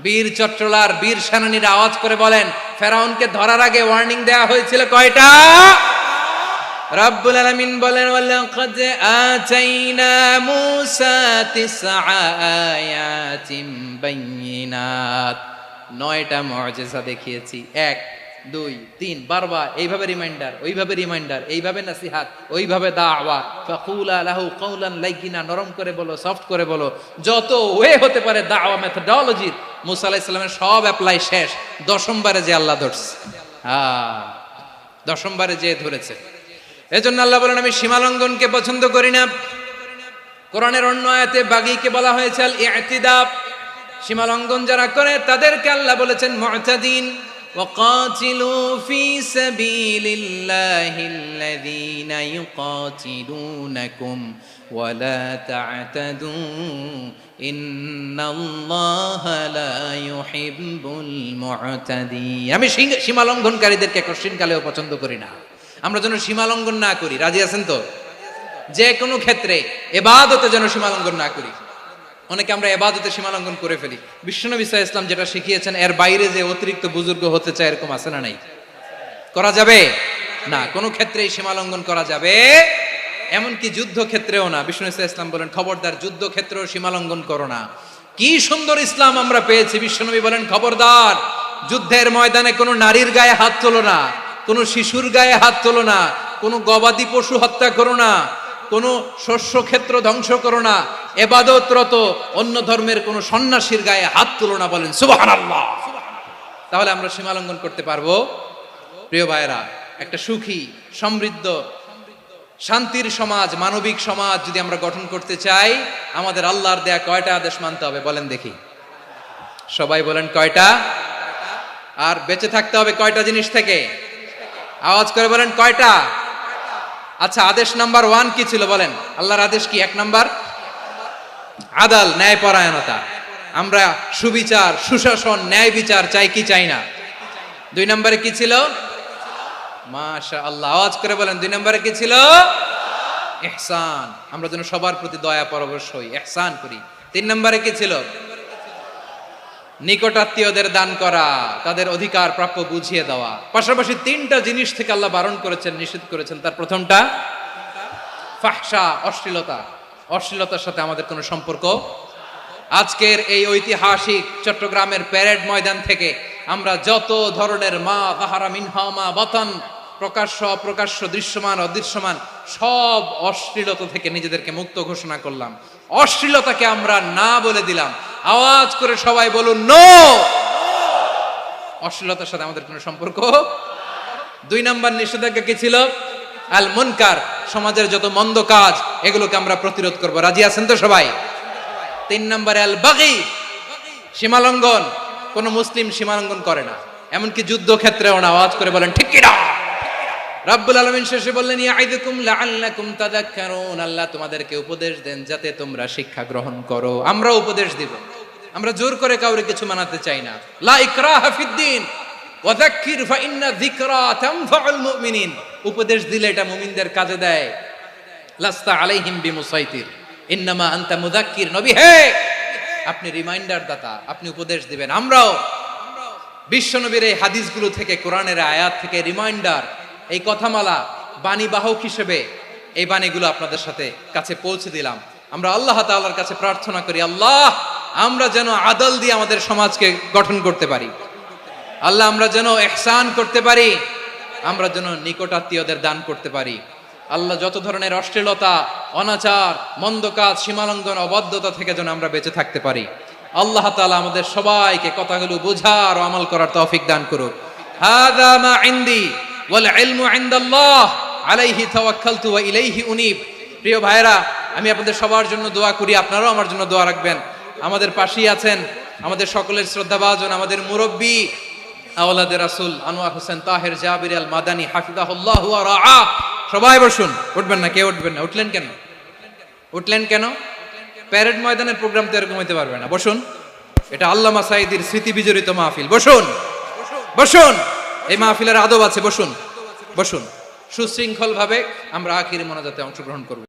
বীর চট্টলার বীর সেনানীরা আওয়াজ করে বলেন, ফেরাউনকে ধরার আগে ওয়ার্নিং দেয়া হয়েছিল কয়টা? রাব্বুল আলামিন বলেন, ওয়ালাকাদ আতাইনা মূসা 9 আয়াতিন বাইয়িনাত। 9টা মুআজিজা দেখিয়েছি। 1 2 3 বারবার এইভাবে রিমাইন্ডার, ওইভাবে রিমাইন্ডার, এইভাবে নসিহাত, ওইভাবে দাওয়া। ফাকুলা লাহু কাওলান লাইয়িনা, নরম করে বলো, সফট করে বলো, যত ওয়ে হতে পারে দাওয়া মেথডোলজি। মূসা আলাইহিস সালামের সব অ্যাপ্লাই শেষ। 10ম বারে যে আল্লাহ ধরছে, 10ম বারে যে ধরেছে। এজন্য আল্লাহ বলেন, আমি সীমা লঙ্ঘনকে পছন্দ করি না। কোরআনের অন্য আয়াতে বাগীকে বলা হয়েছে আল ইতিদা, সীমা লঙ্ঘন যারা করে তাদেরকে আল্লাহ বলেছেন মুতাদিন। وقاتلوا في سبيل الله الذين يقاتلونكم ولا تعتدوا إن الله لا يحب المعتدين। আমি সীমা লঙ্ঘনকারীদেরকে কোশ্চিনকালেও পছন্দ করি না। আমরা যেন সীমা লঙ্ঘন না করি, রাজি আছেন তো? যে কোনো ক্ষেত্রে ইবাদতে যেন সীমা লঙ্ঘন না করি। অনেকে আমরা ইবাদতে সীমা লঙ্ঘন করে ফেলি। বিশ্বনবী সাল্লাল্লাহু আলাইহি ওয়াসাল্লাম যেটা শিখিয়েছেন এর বাইরে যে অতিরিক্ত বুজুর্গ হতে চায় এরকম আছে না নাই? করা যাবে না, কোনো ক্ষেত্রেই সীমা লঙ্ঘন করা যাবে, এমনকি যুদ্ধ ক্ষেত্রেও না। বিশ্বনবী সাল্লাল্লাহু আলাইহি ওয়াসাল্লাম বলেন খবরদার যুদ্ধ ক্ষেত্রেও সীমা লঙ্ঘন করো না। কি সুন্দর ইসলাম আমরা পেয়েছি। বিশ্বনবী বলেন খবরদার যুদ্ধের ময়দানে কোনো নারীর গায়ে হাত তোলো না, কোনো শিশুর গায়ে হাত তোলো না, কোনো গবাদি পশু হত্যা করো না, কোনো শস্য ক্ষেত্র ধ্বংস করো না, ইবাদতরত অন্য ধর্মের কোনো সন্ন্যাসীর গায়ে হাত তুলো না। বলেন সুবহানাল্লাহ। তাহলে আমরা সীমা লঙ্ঘন করতে পারবো? প্রিয় ভাইরা, একটা সুখী সমৃদ্ধ শান্তির সমাজ, মানবিক সমাজ যদি আমরা গঠন করতে চাই, আমাদের আল্লাহর দেয়া কয়টা আদেশ মানতে হবে বলেন দেখি? সবাই বলেন কয়টা? আর বেঁচে থাকতে হবে কয়টা জিনিস থেকে? আওয়াজ করে বলেন কয়টা? আচ্ছা, আদেশ নাম্বার 1 কি ছিল বলেন? আল্লাহর আদেশ কি? 1 নাম্বার আদাল, ন্যায়পরায়ণতা। আমরা সুবিচার, সুশাসন, ন্যায় বিচার চাই কি চাই না? 2 নম্বরে কি ছিল? মাশাআল্লাহ, আওয়াজ করে বলেন 2 নম্বরে কি ছিল? ইহসান। আমরা যেন সবার প্রতি দয়া পরবশ হই, ইহসান করি। 3 নম্বরে কি ছিল? নিকটাত্মীয়দের দান করা, তাদের অধিকার প্রাপ্য বুঝিয়ে দেওয়া। পাশাপাশি 3টা জিনিস থেকে আল্লাহ বারণ করেছেন, নিষেধ করেছেন। তার প্রথমটা ফাহশা, অশ্লীলতা। অশ্লীলতার সাথে আমাদের কোনো সম্পর্ক। আজকের এই ঐতিহাসিক চট্টগ্রামের প্যারেড ময়দান থেকে আমরা যত ধরনের মা তাহারা মিনহা মা বাতান, প্রকাশ্য অপ্রকাশ্য, দৃশ্যমান অদৃশ্যমান, সব অশ্লীলতা থেকে নিজেদেরকে মুক্ত ঘোষণা করলাম। অশ্লীলতাকে আমরা না বলে দিলাম। আওয়াজ করে সবাই বলুন নো। অশ্লীলতার সাথে আমাদের কোনো সম্পর্ক। 2 নম্বর নিষেধাজ্ঞা কি ছিল? আল মুনকার, সমাজের যত মন্দ কাজ এগুলোকে আমরা প্রতিরোধ করব। রাজি আছেন তো সবাই? 3 নম্বরে আল বাগি, সীমালঙ্ঘন। কোন মুসলিম সীমালঙ্ঘন করে না, এমনকি যুদ্ধ ক্ষেত্রেও না। আওয়াজ করে বলেন ঠিক কি না? রব্বুল আলামিন শেষে বললেন ইয়াইদুকুম লাআল্লাকুম তাযাক্কারুন। আল্লাহ তোমাদেরকে উপদেশ দেন যাতে তোমরা শিক্ষা গ্রহণ করো। আমরা উপদেশ দিব, আমরা জোর করে কাউরে কিছু মানাতে চাই না। লা ইকরাহা ফিদ্দিন ওয়া যাক্কির ফা ইন্না যিকরা তানফাউল মুমিনিন। উপদেশ দিলে এটা মুমিনদের কাজে দেয়। লাস্তা আলাইহিম বিমুসাইতির ইন্নামা আনতা মুযাক্কির। নবী হে, আপনি রিমাইন্ডার দাতা, আপনি উপদেশ দিবেন। আমরাও বিশ্বনবীর এই হাদিসগুলো থেকে, কোরআনের আয়াত থেকে রিমাইন্ডার, এই কথামালা, বাণী বাহক হিসেবে এই বাণীগুলো আপনাদের সাথে কাছে পৌঁছে দিলাম। আমরা আল্লাহ তাআলার কাছে প্রার্থনা করি, আল্লাহ আমরা যেন আদল দিয়ে আমাদের সমাজকে গঠন করতে পারি। আল্লাহ আমরা যেন ইহসান করতে পারি, আমরা যেন নিকটাত্মীয়দের দান করতে পারি। আল্লাহ যত ধরনের অশ্লীলতা, অনাচার, মন্দ কাজ, সীমালঙ্ঘন, অবাধ্যতা থেকে যেন আমরা বেঁচে থাকতে পারি। আল্লাহ তাআলা আমাদের সবাইকে কথাগুলো বোঝার ও আমল করার তৌফিক দান করুক। হাযা মা ইনদি ওয়াল ইলমু ইনদাল্লাহ আলাইহি তাওয়াক্কালতু ওয়া ইলাইহি উনীব। প্রিয় ভাইরা, আমি আপনাদের সবার জন্য দোয়া করি, আপনারাও আমার জন্য দোয়া রাখবেন। আমাদের পাশেই আছেন আমাদের সকলের শ্রদ্ধাভাজন, আমাদের মুরব্বী আওলাদে রাসূল আনোয়ার হোসেন তাহের জাবির আল মাদানী হাফিজাহুল্লাহ ওয়া রাআ। সবাই বসুন। উঠবেন না? কেউ উঠবেন না? উঠলেন কেন? উঠলেন কেন? প্যারেড ময়দানের প্রোগ্রাম তো এরকম হইতে পারবে না। বসুন। এটা আল্লামা সাঈদীর স্মৃতি বিজড়িত মাহফিল। বসুন, বসুন। এই মাহফিলের আদব আছে। বসুন, বসুন। সুশৃঙ্খল ভাবে আমরা আখিরি মোনাজাতে অংশগ্রহণ করব।